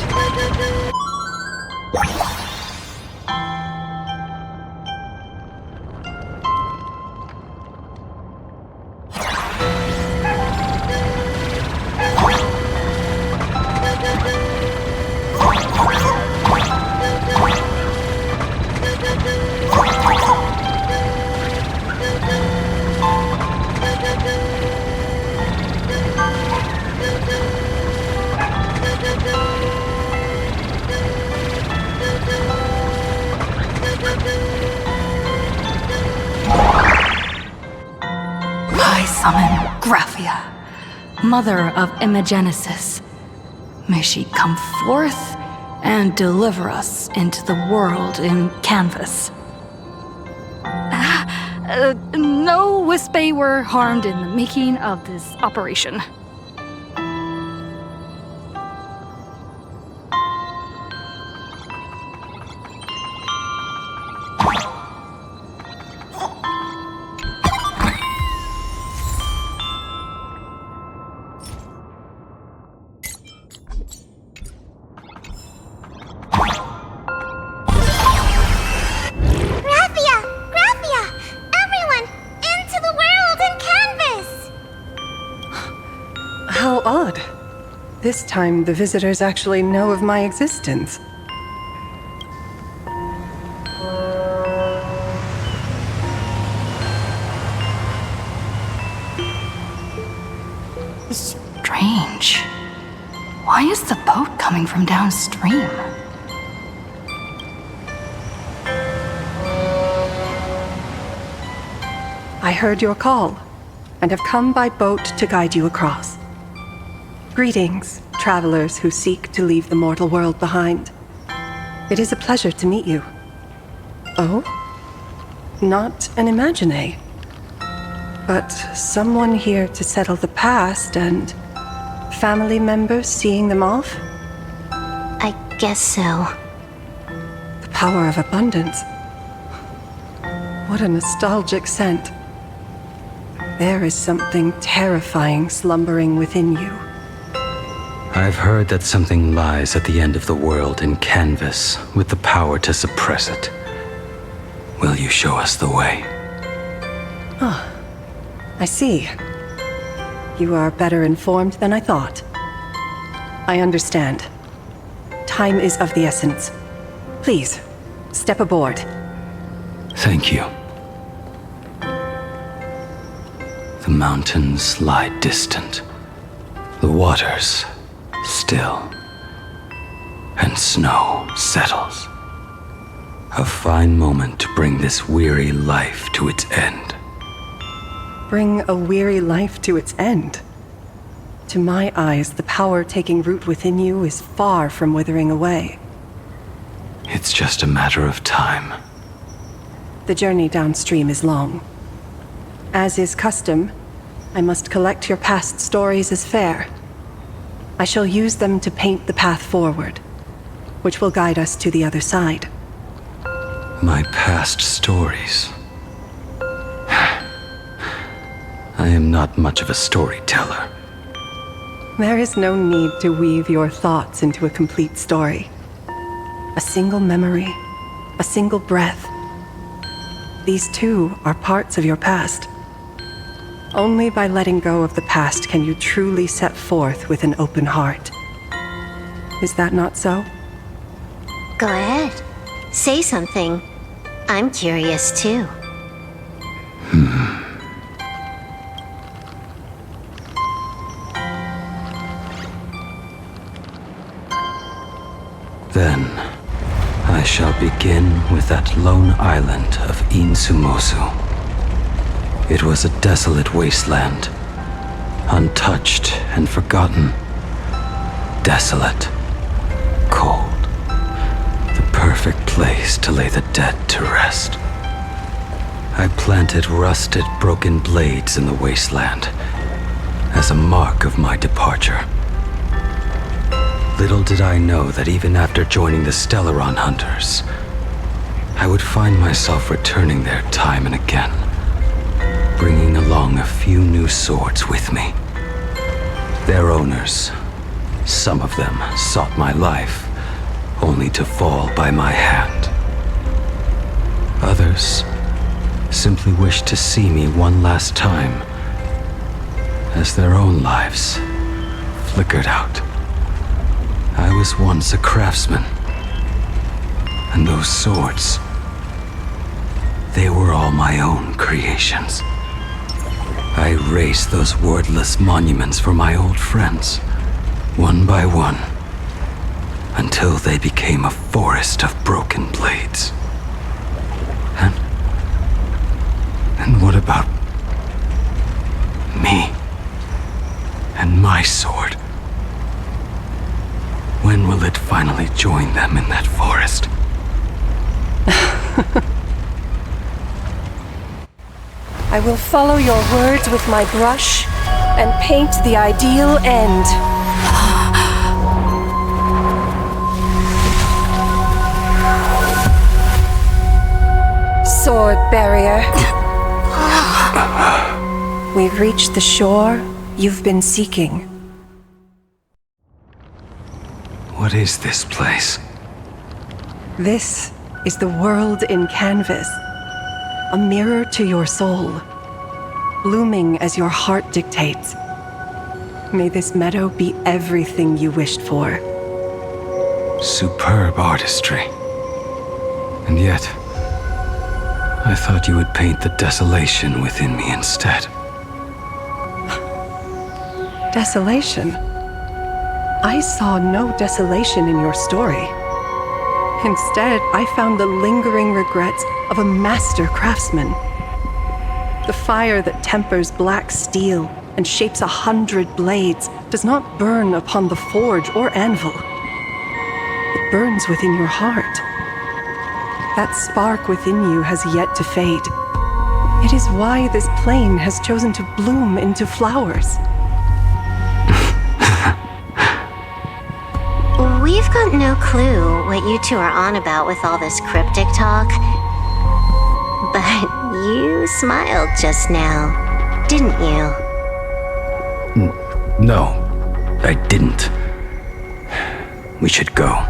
I summon Graphia, mother of Imagenesis. May she come forth and deliver us into the world in canvas. No Wispe were harmed in the making of this operation. Graphia! Graphia! Everyone, into the world in canvas! How odd. This time, the visitors actually know of my existence. Strange. Why is the boat coming from downstream? I heard your call, and have come by boat to guide you across. Greetings, travelers who seek to leave the mortal world behind. It is a pleasure to meet you. Oh? Not an Imagine, but someone here to settle the past and family members seeing them off? I guess so. The power of abundance. What a nostalgic scent. There is something terrifying slumbering within you. I've heard that something lies at the end of the world in canvas with the power to suppress it. Will you show us the way? Ah, I see. You are better informed than I thought. I understand. Time is of the essence. Please, step aboard. Thank you. The mountains lie distant. The waters still. And snow settles. A fine moment to bring this weary life to its end. Bring a weary life to its end. To my eyes, the power taking root within you is far from withering away. It's just a matter of time. The journey downstream is long. As is custom, I must collect your past stories as fair. I shall use them to paint the path forward, which will guide us to the other side. My past stories. I am not much of a storyteller. There is no need to weave your thoughts into a complete story. A single memory, a single breath. These too are parts of your past. Only by letting go of the past can you truly set forth with an open heart. Is that not so? Go ahead. Say something. I'm curious too. Then, I shall begin with that lone island of Insumosu. It was a desolate wasteland, untouched and forgotten. Desolate, cold, the perfect place to lay the dead to rest. I planted rusted, broken blades in the wasteland as a mark of my departure. Little did I know that even after joining the Stellaron Hunters, I would find myself returning there time and again, bringing along a few new swords with me. Their owners, some of them sought my life, only to fall by my hand. Others simply wished to see me one last time, as their own lives flickered out. I was once a craftsman, and those swords, they were all my own creations. I raised those wordless monuments for my old friends, one by one, until they became a forest of broken blades. And what about me and my sword? When will it finally join them in that forest? I will follow your words with my brush and paint the ideal end. Sword barrier. We've reached the shore you've been seeking. What is this place? This is the world in canvas. A mirror to your soul, blooming as your heart dictates. May this meadow be everything you wished for. Superb artistry. And yet, I thought you would paint the desolation within me instead. Desolation? I saw no desolation in your story. Instead, I found the lingering regrets of a master craftsman. The fire that tempers black steel and shapes 100 blades does not burn upon the forge or anvil. It burns within your heart. That spark within you has yet to fade. It is why this plane has chosen to bloom into flowers. We've got no clue what you two are on about with all this cryptic talk. But you smiled just now, didn't you? No, I didn't. We should go.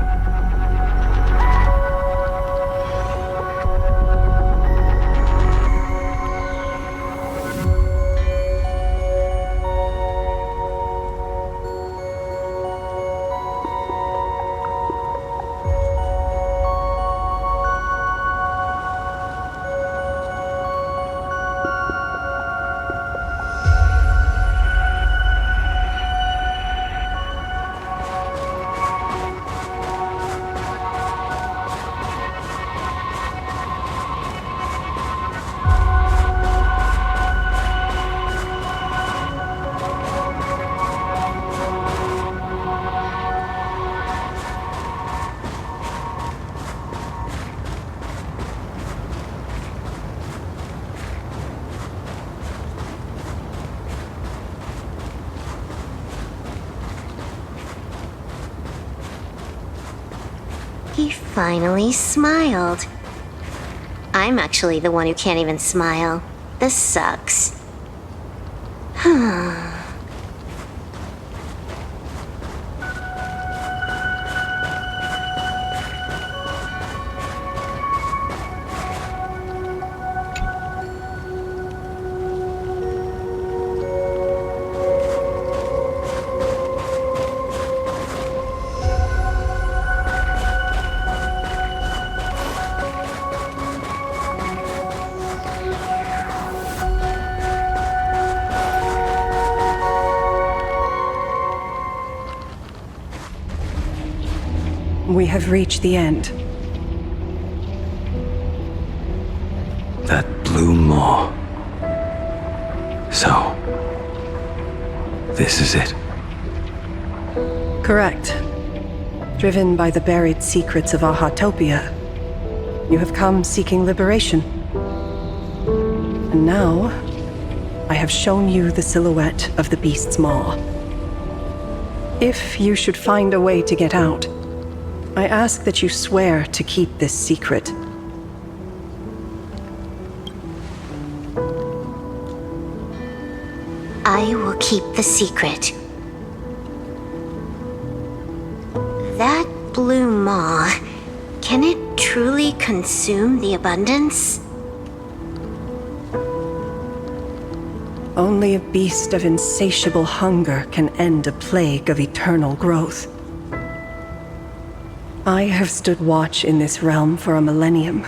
He finally smiled. I'm actually the one who can't even smile. This sucks. We have reached the end. That blue maw. So, this is it. Correct. Driven by the buried secrets of Ahatopia, you have come seeking liberation. And now, I have shown you the silhouette of the beast's maw. If you should find a way to get out, I ask that you swear to keep this secret. I will keep the secret. That blue maw, can it truly consume the abundance? Only a beast of insatiable hunger can end a plague of eternal growth. I have stood watch in this realm for a millennium,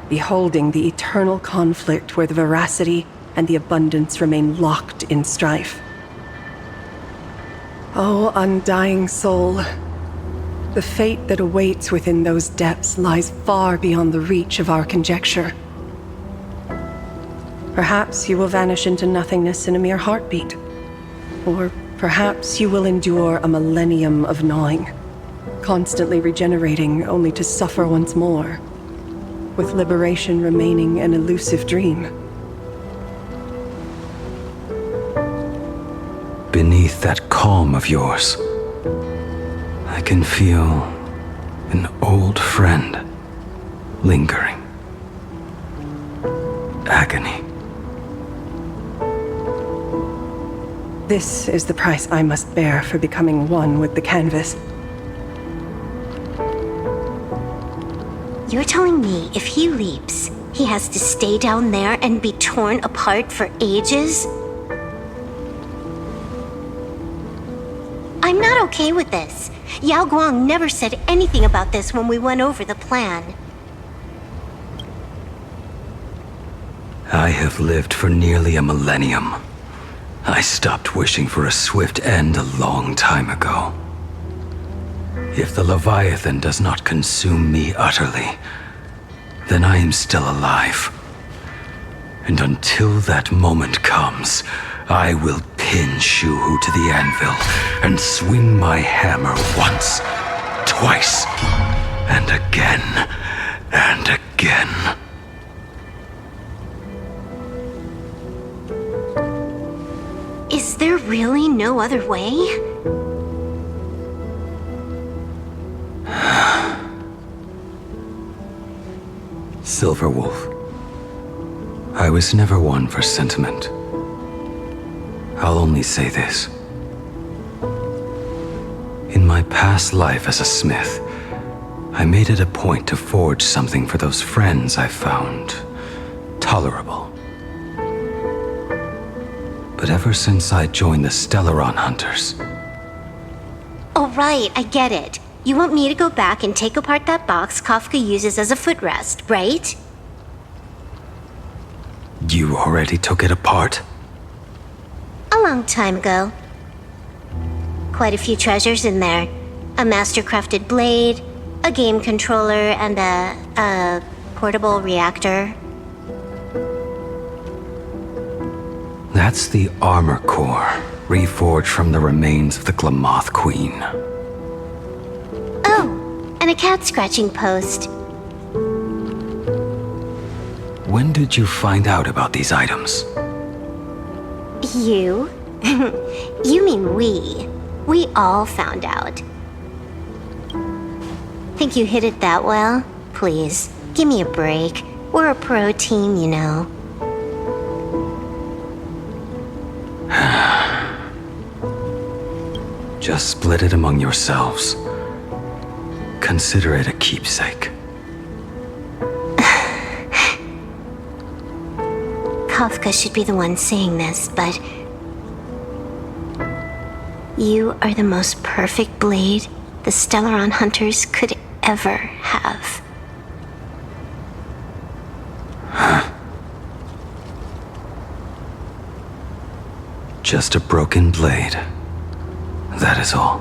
beholding the eternal conflict where the veracity and the abundance remain locked in strife. Oh, undying soul, the fate that awaits within those depths lies far beyond the reach of our conjecture. Perhaps you will vanish into nothingness in a mere heartbeat. Or perhaps you will endure a millennium of gnawing, constantly regenerating only to suffer once more, with liberation remaining an elusive dream. Beneath that calm of yours, I can feel an old friend lingering. Agony. This is the price I must bear for becoming one with the canvas. You're telling me if he leaps, he has to stay down there and be torn apart for ages? I'm not okay with this. Yao Guang never said anything about this when we went over the plan. I have lived for nearly a millennium. I stopped wishing for a swift end a long time ago. If the Leviathan does not consume me utterly, then I am still alive. And until that moment comes, I will pin Shuhu to the anvil and swing my hammer once, twice, and again, and again. Is there really no other way? Silverwolf, I was never one for sentiment. I'll only say this. In my past life as a smith, I made it a point to forge something for those friends I found tolerable. But ever since I joined the Stellaron Hunters... Oh right, I get it. You want me to go back and take apart that box Kafka uses as a footrest, right? You already took it apart? A long time ago. Quite a few treasures in there. A master-crafted blade, a game controller, and a portable reactor. That's the armor core, reforged from the remains of the Glamoth Queen. Oh, and a cat-scratching post. When did you find out about these items? You? You mean we. We all found out. Think you hid it that well? Please, give me a break. We're a pro team, you know. Just split it among yourselves. Consider it a keepsake. Kafka should be the one saying this, but... You are the most perfect blade the Stellaron Hunters could ever have. Just a broken blade. That is all.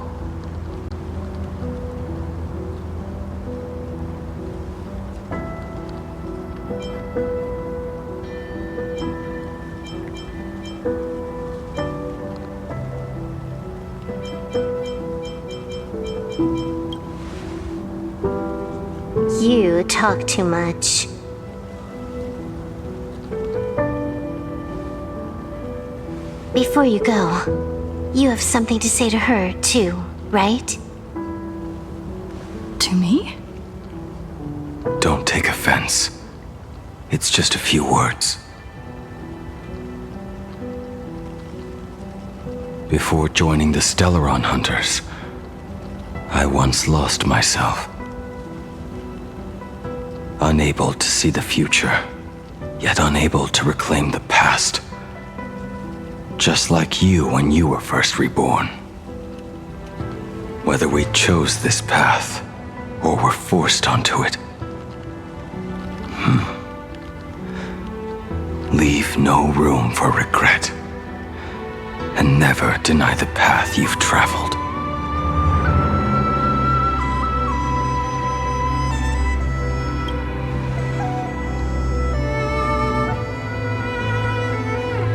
You talk too much. Before you go, you have something to say to her, too, right? To me? Don't take offense. It's just a few words. Before joining the Stellaron Hunters, I once lost myself. Unable to see the future, yet unable to reclaim the past. Just like you when you were first reborn. Whether we chose this path, or were forced onto it. Leave no room for regret. And never deny the path you've traveled.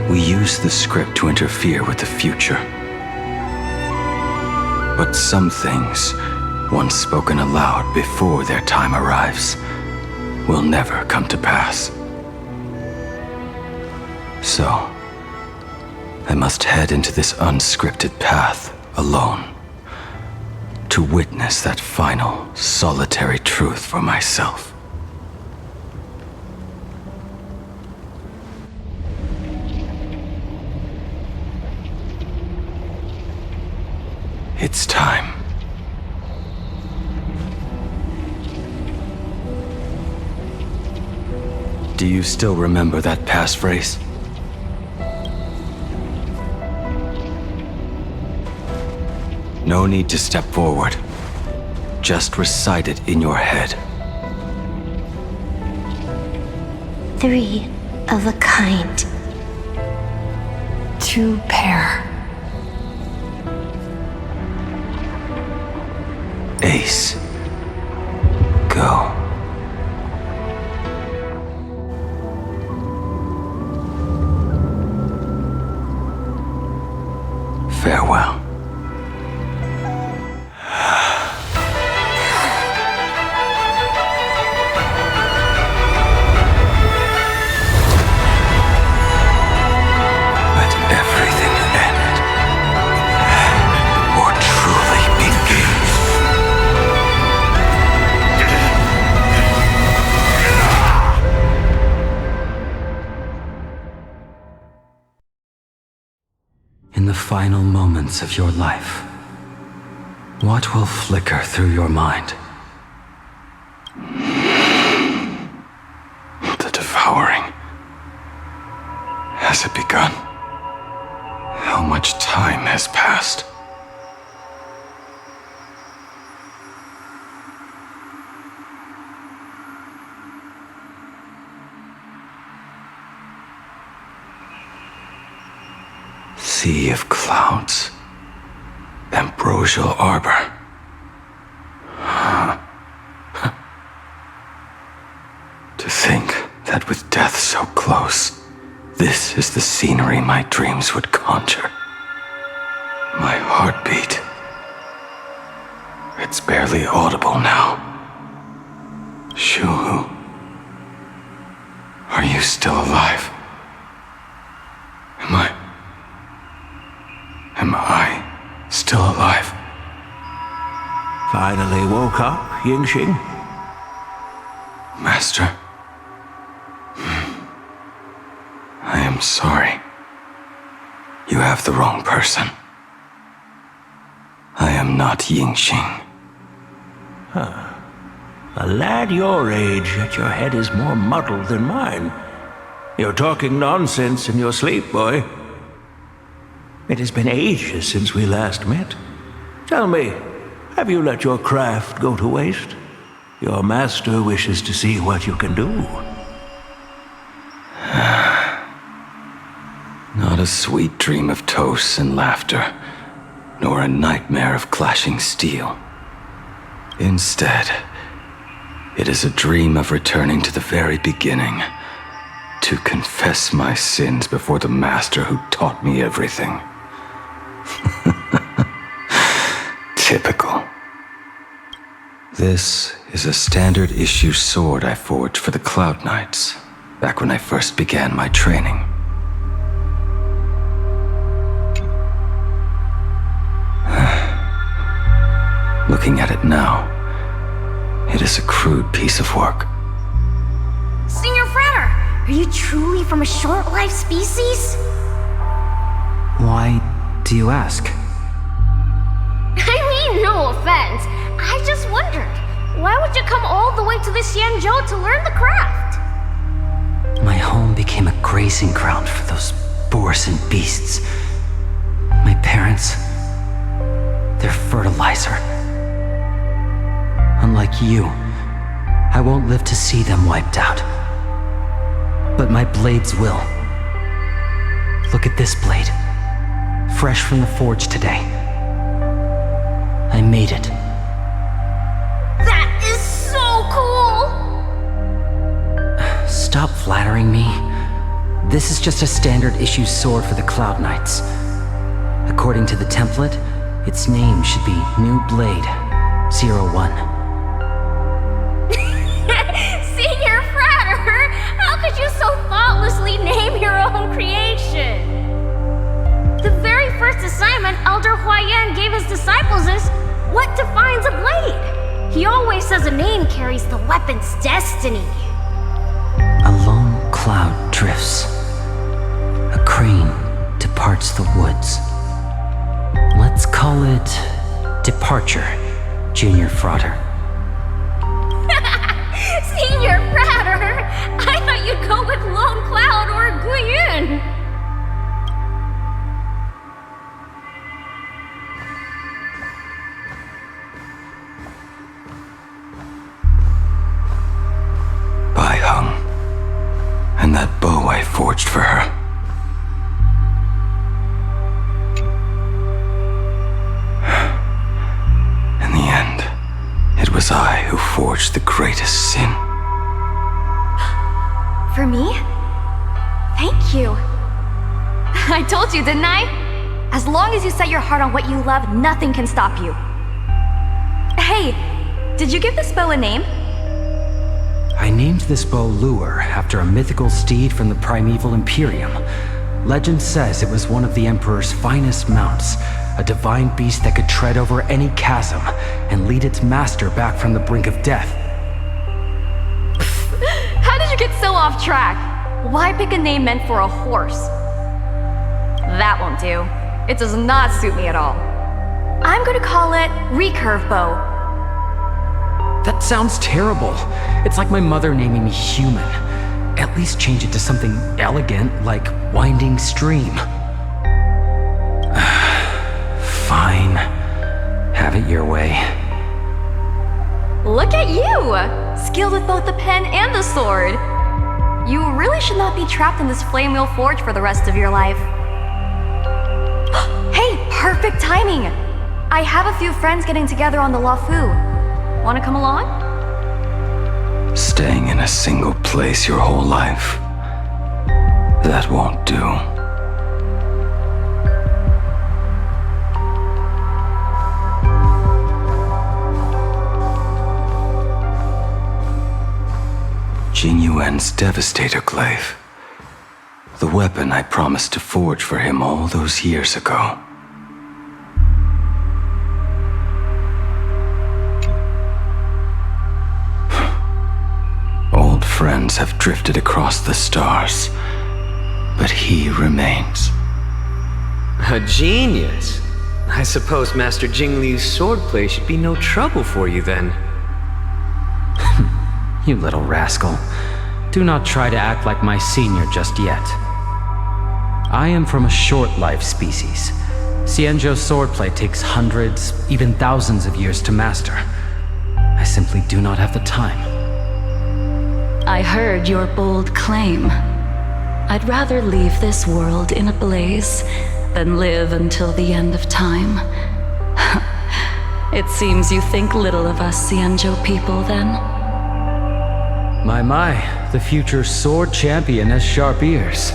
We use the script to interfere with the future. But some things, once spoken aloud before their time arrives, will never come to pass. So, I must head into this unscripted path alone, to witness that final, solitary truth for myself. It's time. Do you still remember that passphrase? No need to step forward. Just recite it in your head. 3 of a kind. 2 pair. Ace. Go. Farewell. In the final moments of your life, what will flicker through your mind? The devouring. Has it begun? How much time has passed? Sea of clouds. Ambrosial arbor. To think that with death so close, this is the scenery my dreams would conjure. My heartbeat. It's barely audible now. Shuhu. Are you still alive? Am I still alive? Finally woke up, Yingxing? Master. I am sorry. You have the wrong person. I am not Yingxing. Huh. A lad your age, yet your head is more muddled than mine. You're talking nonsense in your sleep, boy. It has been ages since we last met. Tell me, have you let your craft go to waste? Your master wishes to see what you can do. Not a sweet dream of toasts and laughter, nor a nightmare of clashing steel. Instead, It is a dream of returning to the very beginning, to confess my sins before the master who taught me everything. Typical. This is a standard issue sword I forged for the Cloud Knights, back when I first began my training. Looking at it now, it is a crude piece of work. Senior Frater, are you truly from a short-lived species? Why do you ask? I mean, no offense. I just wondered, why would you come all the way to the Xianzhou to learn the craft? My home became a grazing ground for those boars and beasts. My parents, they're fertilizer. Unlike you, I won't live to see them wiped out. But my blades will. Look at this blade. Fresh from the forge today. I made it. That is so cool! Stop flattering me. This is just a standard issue sword for the Cloud Knights. According to the template, its name should be New Blade 01. Senior Frater, how could you so thoughtlessly name your own creation? The very first assignment Elder Huayan gave his disciples is what defines a blade. He always says a name carries the weapon's destiny. A lone cloud drifts. A crane departs the woods. Let's call it Departure, Junior Frater. Senior Frater, I thought you'd go with Lone Cloud or Guyun. Bai Hung, and that bow I forged for her. In the end, it was I who forged the greatest sin. For me? Thank you. I told you, didn't I? As long as you set your heart on what you love, nothing can stop you. Hey, did you give this bow a name? I named this bow Lure after a mythical steed from the primeval Imperium. Legend says it was one of the Emperor's finest mounts, a divine beast that could tread over any chasm and lead its master back from the brink of death. How did you get so off track? Why pick a name meant for a horse? That won't do. It does not suit me at all. I'm gonna call it Recurve Bow. That sounds terrible. It's like my mother naming me Human. At least change it to something elegant like Winding Stream. Fine. Have it your way. Look at you! Skilled with both the pen and the sword. You really should not be trapped in this flame wheel forge for the rest of your life. Hey, perfect timing! I have a few friends getting together on the Luofu. Wanna come along? Staying in a single place your whole life, that won't do. Jing Yuan's Devastator Glaive. The weapon I promised to forge for him all those years ago. Old friends have drifted across the stars, but he remains. A genius. I suppose Master Jingliu's swordplay should be no trouble for you then. You little rascal. Do not try to act like my senior just yet. I am from a short-lived species. Xianzhou swordplay takes hundreds, even thousands of years to master. I simply do not have the time. I heard your bold claim. I'd rather leave this world in a blaze than live until the end of time. It seems you think little of us Xianzhou people, then. My, the future sword champion has sharp ears.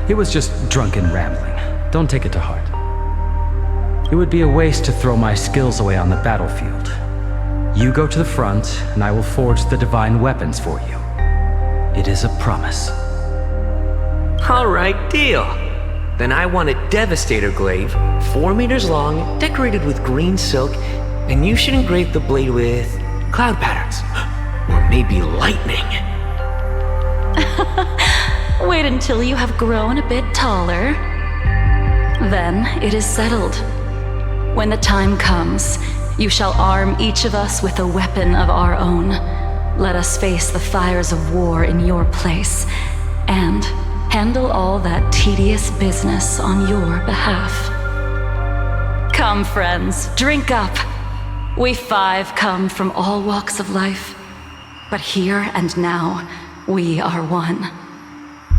It was just drunken rambling. Don't take it to heart. It would be a waste to throw my skills away on the battlefield. You go to the front, and I will forge the divine weapons for you. It is a promise. Alright, deal. Then I want a Devastator glaive, 4 meters long, decorated with green silk, and you should engrave the blade with cloud patterns. Or maybe lightning. Wait until you have grown a bit taller. Then it is settled. When the time comes, you shall arm each of us with a weapon of our own. Let us face the fires of war in your place, and handle all that tedious business on your behalf. Come, friends, drink up. We 5 come from all walks of life, but here and now, we are one.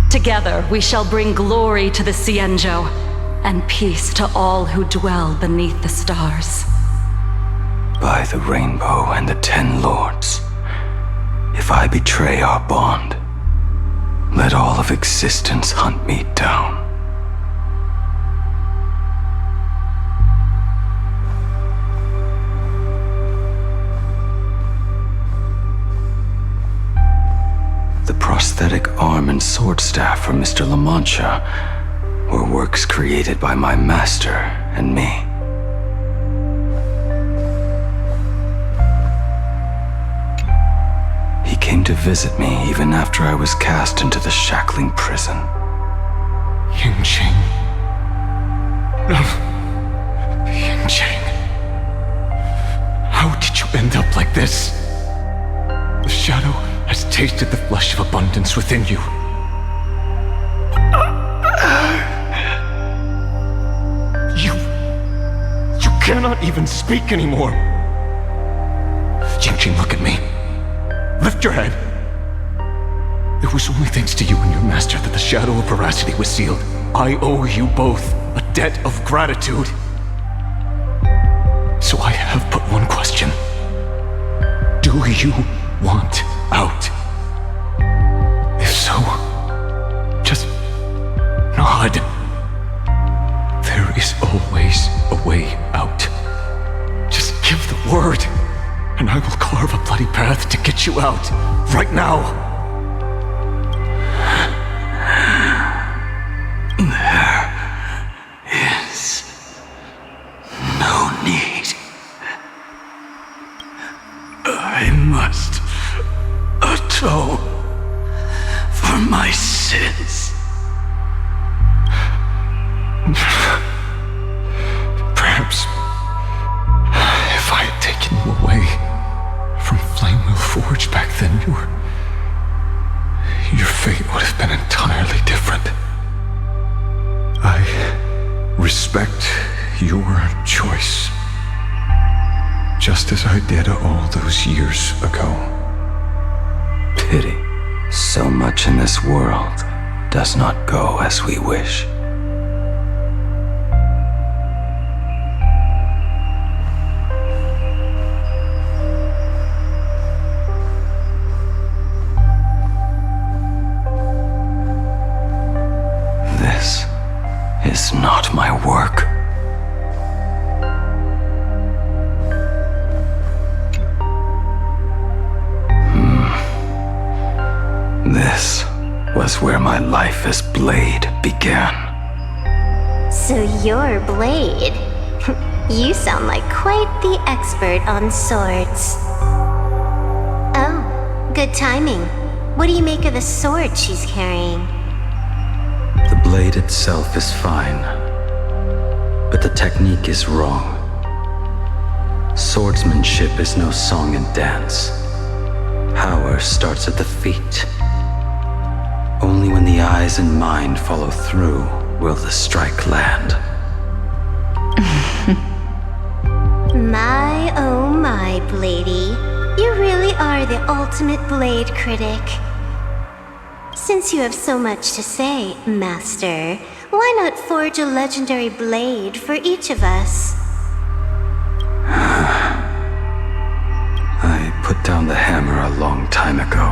Together, we shall bring glory to the Cienjo, and peace to all who dwell beneath the stars. By the rainbow and the 10 lords, if I betray our bond, let all of existence hunt me down. The prosthetic arm and sword staff from Mr. La Mancha were works created by my master and me. He came to visit me even after I was cast into the shackling prison. Yingqing. No. Yingqing. How did you end up like this? The shadow has tasted the flesh of abundance within you. You cannot even speak anymore. Yingqing, look at me. Lift your head. It was only thanks to you and your master that the shadow of veracity was sealed. I owe you both a debt of gratitude. So I have but one question. Do you want out? If so, just nod. There is always a way out. Just give the word, and I will carve a bloody path to get you out, right now. There is no need. I must atone for my sins. Perhaps if I had taken you away from Flamewheel Forge back then, your fate would have been entirely different. I respect your choice, just as I did all those years ago. Pity. So much in this world does not go as we wish. This is not my work. This was where my life as Blade began. So you're Blade. You sound like quite the expert on swords. Oh, good timing. What do you make of the sword she's carrying? The blade itself is fine, but the technique is wrong. Swordsmanship is no song and dance. Power starts at the feet. Only when the eyes and mind follow through will the strike land. My, oh my, Bladey. You really are the ultimate blade critic. Since you have so much to say, Master, why not forge a legendary blade for each of us? I put down the hammer a long time ago.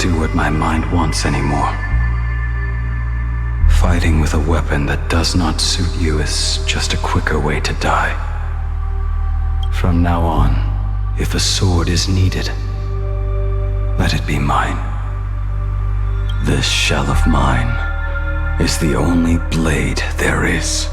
do what my mind wants anymore. Fighting with a weapon that does not suit you is just a quicker way to die. From now on, if a sword is needed, let it be mine. This shell of mine is the only blade there is.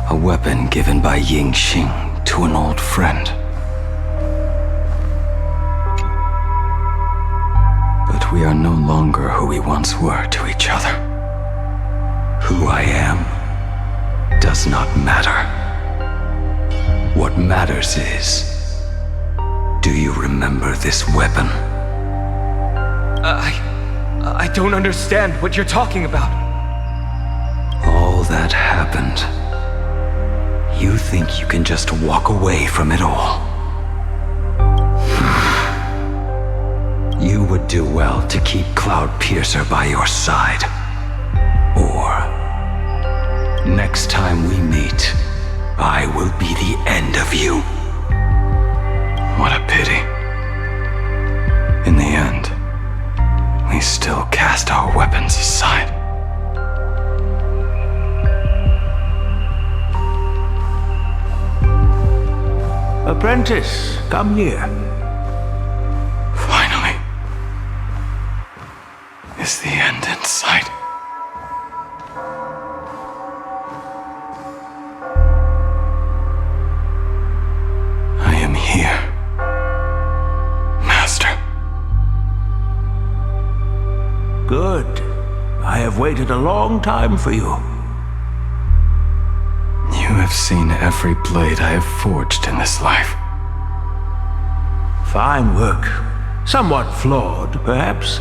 A weapon given by Ying Xing to an old friend. But we are no longer who we once were to each other. Who I am does not matter. What matters is, do you remember this weapon? I don't understand what you're talking about. All that happened. You think you can just walk away from it all? You would do well to keep Cloudpiercer by your side. Or, next time we meet, I will be the end of you. What a pity. In the end, we still cast our weapons aside. Apprentice, come here. Finally. Is the end in sight? I am here, Master. Good. I have waited a long time for you. You have seen every blade I have forged in this life. Fine work. Somewhat flawed, perhaps,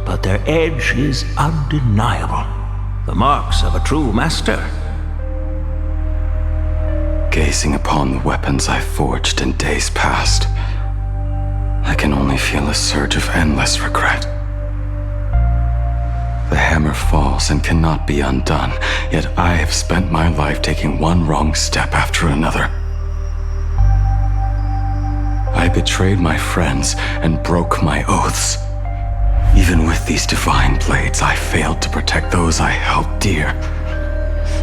but their edge is undeniable. The marks of a true master. Gazing upon the weapons I forged in days past, I can only feel a surge of endless regret. The hammer falls and cannot be undone, yet I have spent my life taking one wrong step after another. I betrayed my friends and broke my oaths. Even with these divine blades, I failed to protect those I held dear.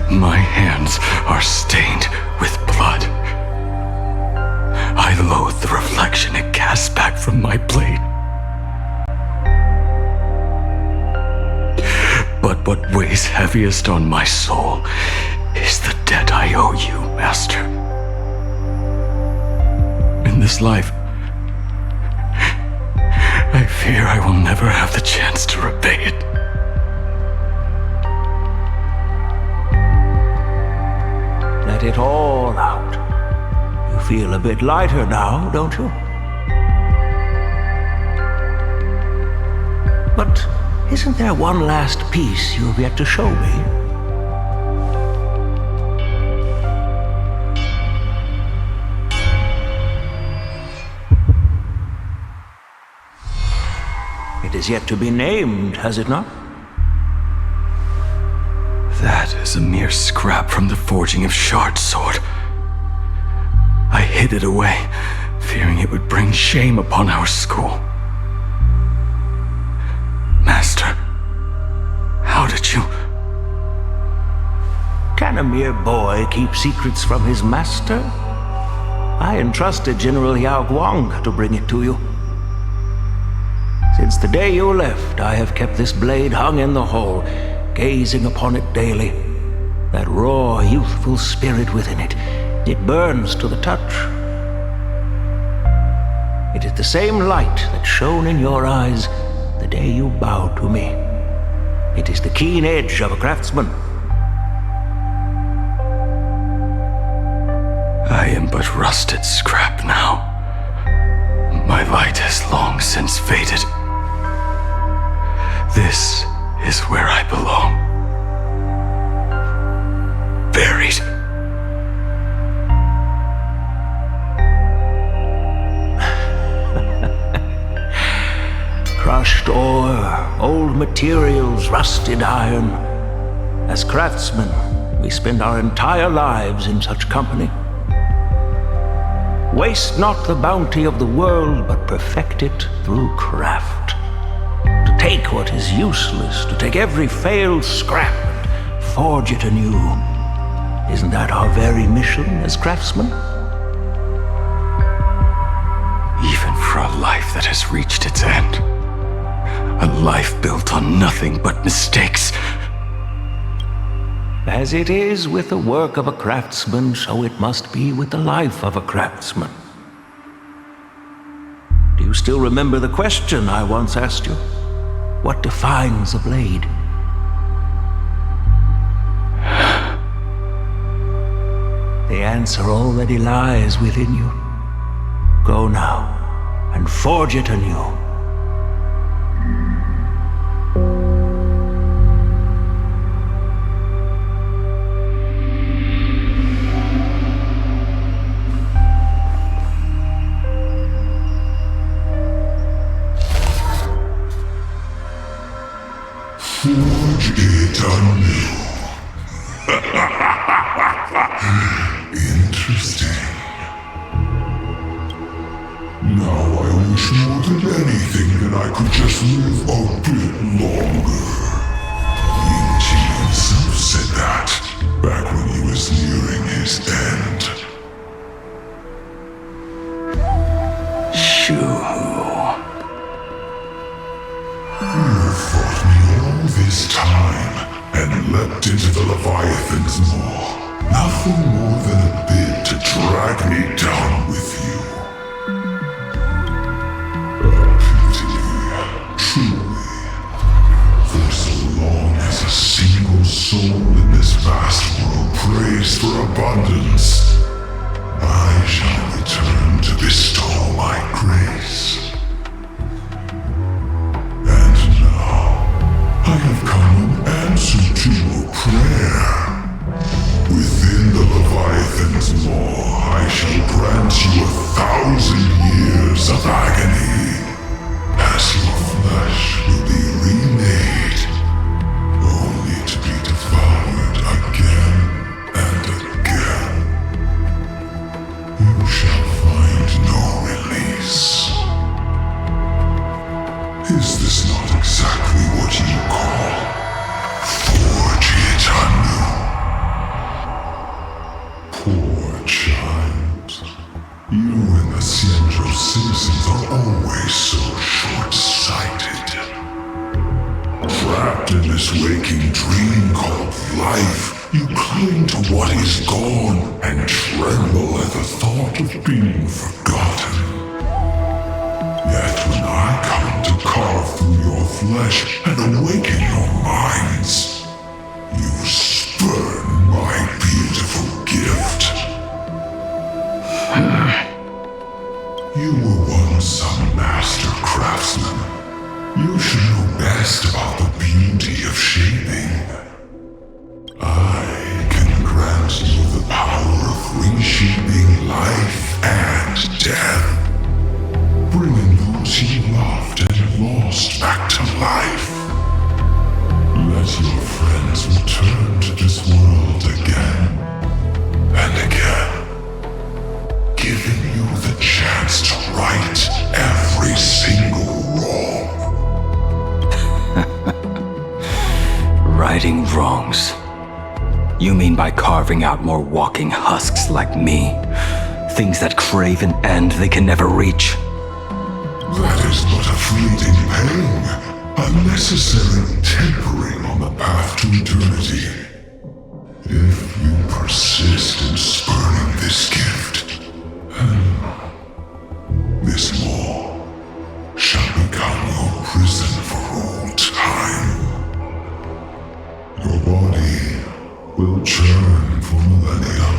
My hands are stained with blood. I loathe the reflection it casts back from my blade. But what weighs heaviest on my soul is the debt I owe you, Master. In this life, I fear I will never have the chance to repay it. Let it all out. You feel a bit lighter now, don't you? But isn't there one last piece you have yet to show me? It is yet to be named, has it not? That is a mere scrap from the forging of Shard Sword. I hid it away, fearing it would bring shame upon our school. Master, how did you... Can a mere boy keep secrets from his master? I entrusted General Yao Guang to bring it to you. Since the day you left, I have kept this blade hung in the hall, gazing upon it daily. That raw, youthful spirit within it, it burns to the touch. It is the same light that shone in your eyes the day you bowed to me. It is the keen edge of a craftsman. I am but rusted scrap now. My light has long since faded. This is where I belong. Buried. Crushed ore, old materials, rusted iron. As craftsmen, We spend our entire lives in such company. Waste not the bounty of the world, but perfect it through craft. To take what is useless, to take every failed scrap and forge it anew. Isn't that our very mission as craftsmen? Even for a life that has reached its end. A life built on nothing but mistakes. As it is with the work of a craftsman, so it must be with the life of a craftsman. Do you still remember the question I once asked you? What defines a blade? The answer already lies within you. Go now, and forge it anew. Forge it anew. Interesting. Now I wish more than anything that I could just live a bit longer. Ying-Chi himself said that back when he was nearing his end. Shoo. This time, and leapt into the Leviathan's maw. Nothing more than a bit to drag me down with you. Truly. For so long as a single soul in this vast world prays for abundance, I shall return to bestow my grace. I have come in answer to your prayer. Within the Leviathan's maw, I shall grant you 1,000 years of agony, as your flesh will be remade, only to be devoured again and again. You shall find no release. Is this not exactly what you call forge it anew? Poor child. You and the Cienjo citizens are always so short-sighted. Trapped in this waking dream called life, you cling to what is gone and tremble at the thought of being forgotten. Yet when I come to carve through your flesh and awaken your minds, you spurn my beautiful gift. You were once a master craftsman. You should know best about the beauty of shaping. I can grant you the power of reshaping life and death, bringing those you loved and lost back to life. Let your friends return to this world again and again, giving you the chance to right every single wrong. Righting wrongs. You mean by carving out more walking husks like me? Things that crave an end they can never reach? That is but a fleeting pang, a necessary tempering on the path to eternity. If you persist in spurning this gift, this maw shall become your prison for all time. Your body will churn for millennia,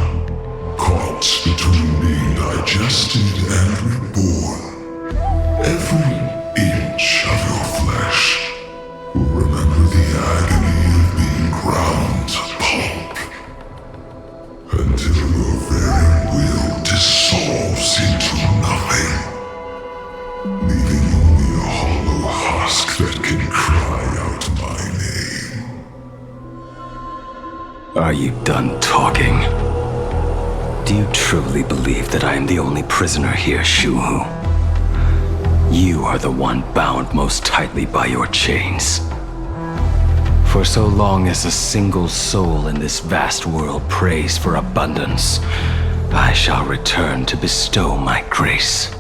caught between being digested and reborn. Every inch of your flesh will remember the agony of being ground to pulp, until your very will dissolves into nothing, leaving only a hollow husk that can cry out my name. Are you done talking? Do you truly believe that I am the only prisoner here, Shuhu? You are the one bound most tightly by your chains. For so long as a single soul in this vast world prays for abundance, I shall return to bestow my grace.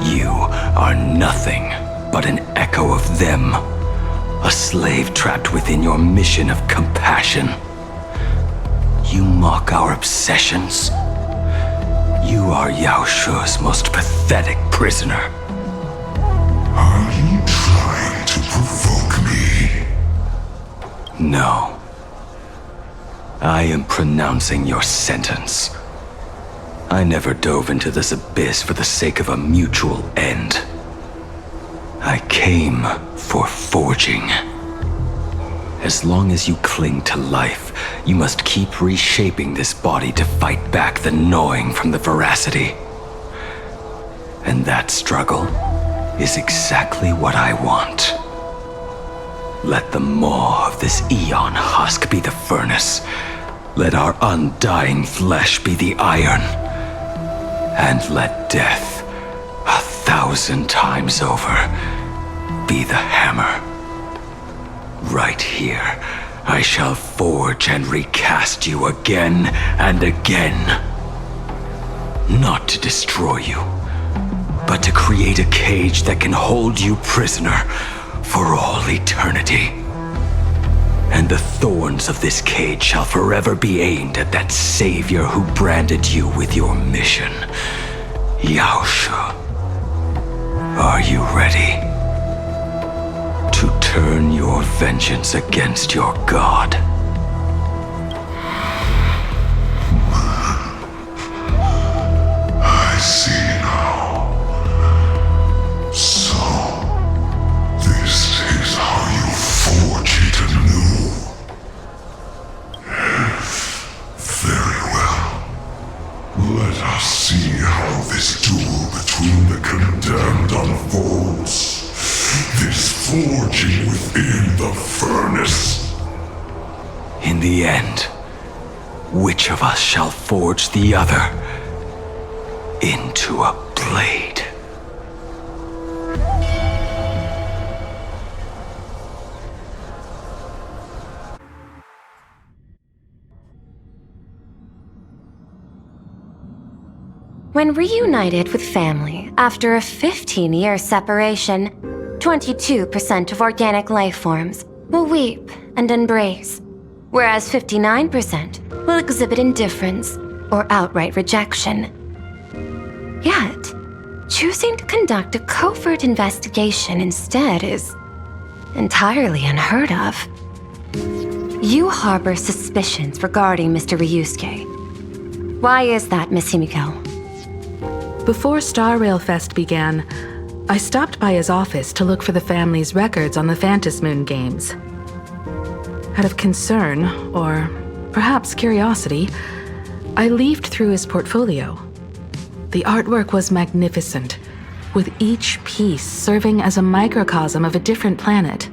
You are nothing but an echo of them, a slave trapped within your mission of compassion. You mock our obsessions. You are Yao Shu's most pathetic prisoner. Are you trying to provoke me? No. I am pronouncing your sentence. I never dove into this abyss for the sake of a mutual end. I came for forging. As long as you cling to life, you must keep reshaping this body to fight back the gnawing from the veracity. And that struggle is exactly what I want. Let the maw of this eon husk be the furnace. Let our undying flesh be the iron. And let death, 1,000 times over, be the hammer. Right here, I shall forge and recast you again and again. Not to destroy you, but to create a cage that can hold you prisoner for all eternity. And the thorns of this cage shall forever be aimed at that savior who branded you with your mission. Yao Shu. Are you ready to turn your vengeance against your god? I see now. So, this is how you forge it anew. Very well. Let us see how this duel between the condemned unfolds. This forging within the furnace. In the end, which of us shall forge the other into a blade? When reunited with family after a 15-year separation, 22% of organic life forms will weep and embrace, whereas 59% will exhibit indifference or outright rejection. Yet, choosing to conduct a covert investigation instead is entirely unheard of. You harbor suspicions regarding Mr. Ryusuke. Why is that, Miss Himiko? Before Star Rail Fest began, I stopped by his office to look for the family's records on the Phantom Moon games. Out of concern, or perhaps curiosity, I leafed through his portfolio. The artwork was magnificent, with each piece serving as a microcosm of a different planet.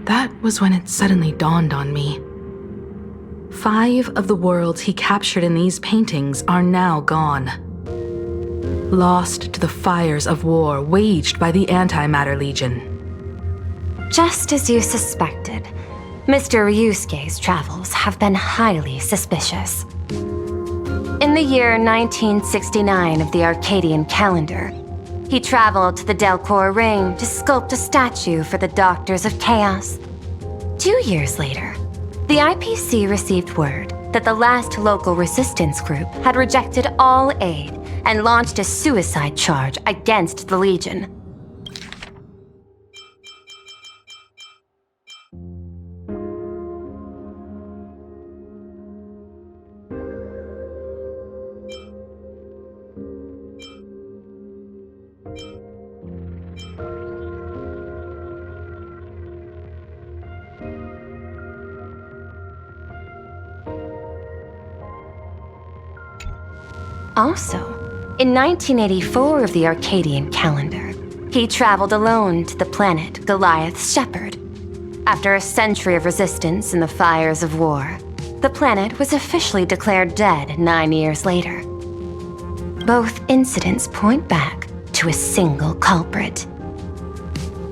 That was when it suddenly dawned on me. 5 of the worlds he captured in these paintings are now gone. Lost to the fires of war waged by the Antimatter Legion. Just as you suspected, Mr. Ryusuke's travels have been highly suspicious. In the year 1969 of the Arcadian calendar, he traveled to the Delcor Ring to sculpt a statue for the Doctors of Chaos. 2 years later, the IPC received word that the last local resistance group had rejected all aid and launched a suicide charge against the Legion. Also, in 1984 of the Arcadian calendar, he traveled alone to the planet Goliath's Shepherd. After a century of resistance in the fires of war, the planet was officially declared dead 9 years later. Both incidents point back to a single culprit.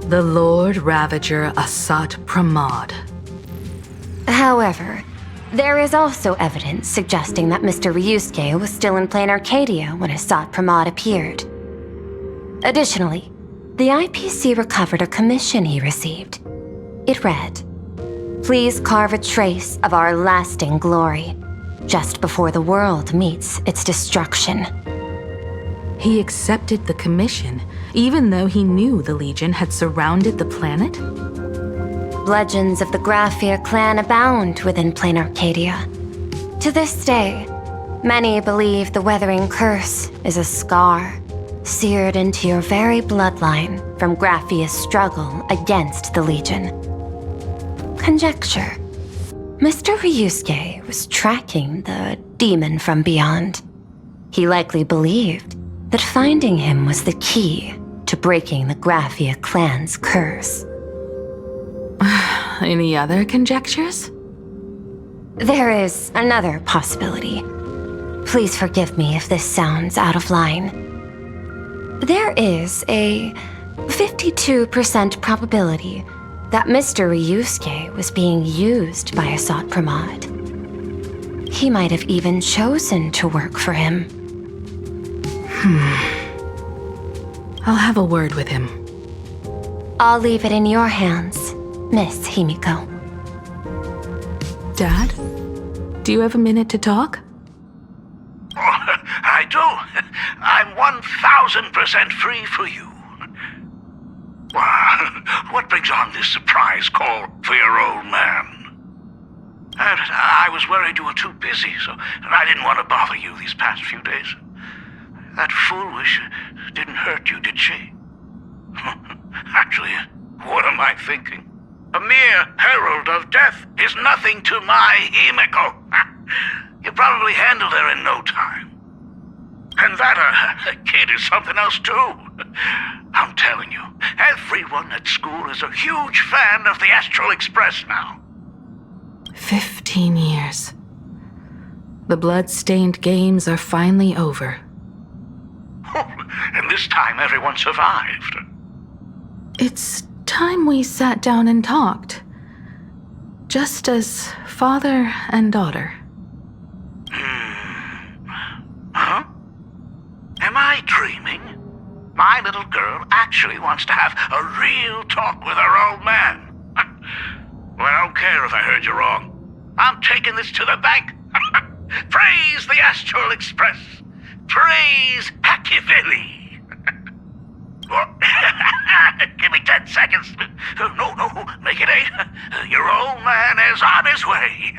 The Lord Ravager Asat Pramod. However, there is also evidence suggesting that Mr. Ryusuke was still in Plain Arcadia when Asat Pramod appeared. Additionally, the IPC recovered a commission he received. It read, "Please carve a trace of our lasting glory, just before the world meets its destruction." He accepted the commission, even though he knew the Legion had surrounded the planet? Legends of the Graphia clan abound within Plain Arcadia. To this day, many believe the Weathering Curse is a scar seared into your very bloodline from Graphia's struggle against the Legion. Conjecture. Mr. Ryusuke was tracking the demon from beyond. He likely believed that finding him was the key to breaking the Graphia clan's curse. Any other conjectures? There is another possibility. Please forgive me if this sounds out of line. There is a 52% probability that Mr. Ryusuke was being used by Asat Pramod. He might have even chosen to work for him. I'll have a word with him. I'll leave it in your hands, Miss Himiko. Dad? Do you have a minute to talk? I do. I'm 1000% free for you. What brings on this surprise call for your old man? I was worried you were too busy, so I didn't want to bother you these past few days. That foolish didn't hurt you, did she? Actually, what am I thinking? A mere herald of death is nothing to my Himiko. You probably handled her in no time. And that kid is something else too. I'm telling you, everyone at school is a huge fan of the Astral Express now. 15 years. The blood-stained games are finally over. And this time everyone survived. It's time we sat down and talked. Just as father and daughter. Huh? Am I dreaming? My little girl actually wants to have a real talk with her old man. Well, I don't care if I heard you wrong. I'm taking this to the bank. Praise the Astral Express. Praise Hackivili. Give me 10 seconds. No, make it 8. Your old man is on his way.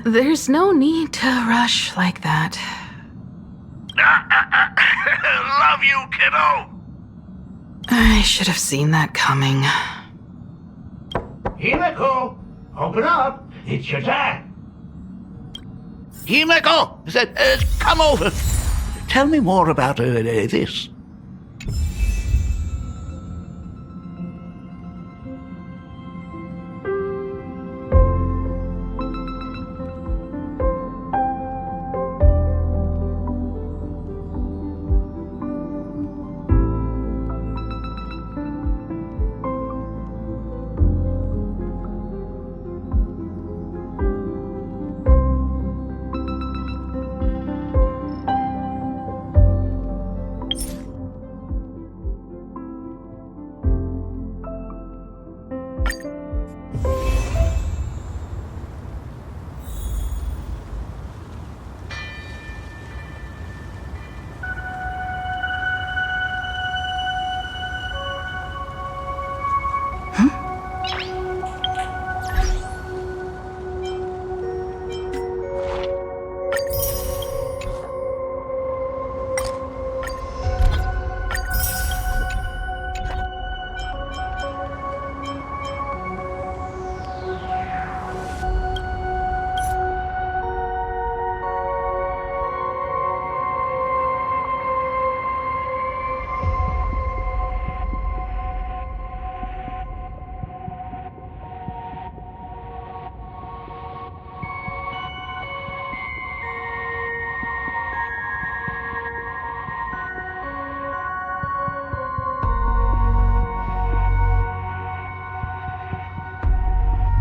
There's no need to rush like that. Love you, kiddo. I should have seen that coming. Himiko, open up. It's your dad. Himiko, come over. Tell me more about this.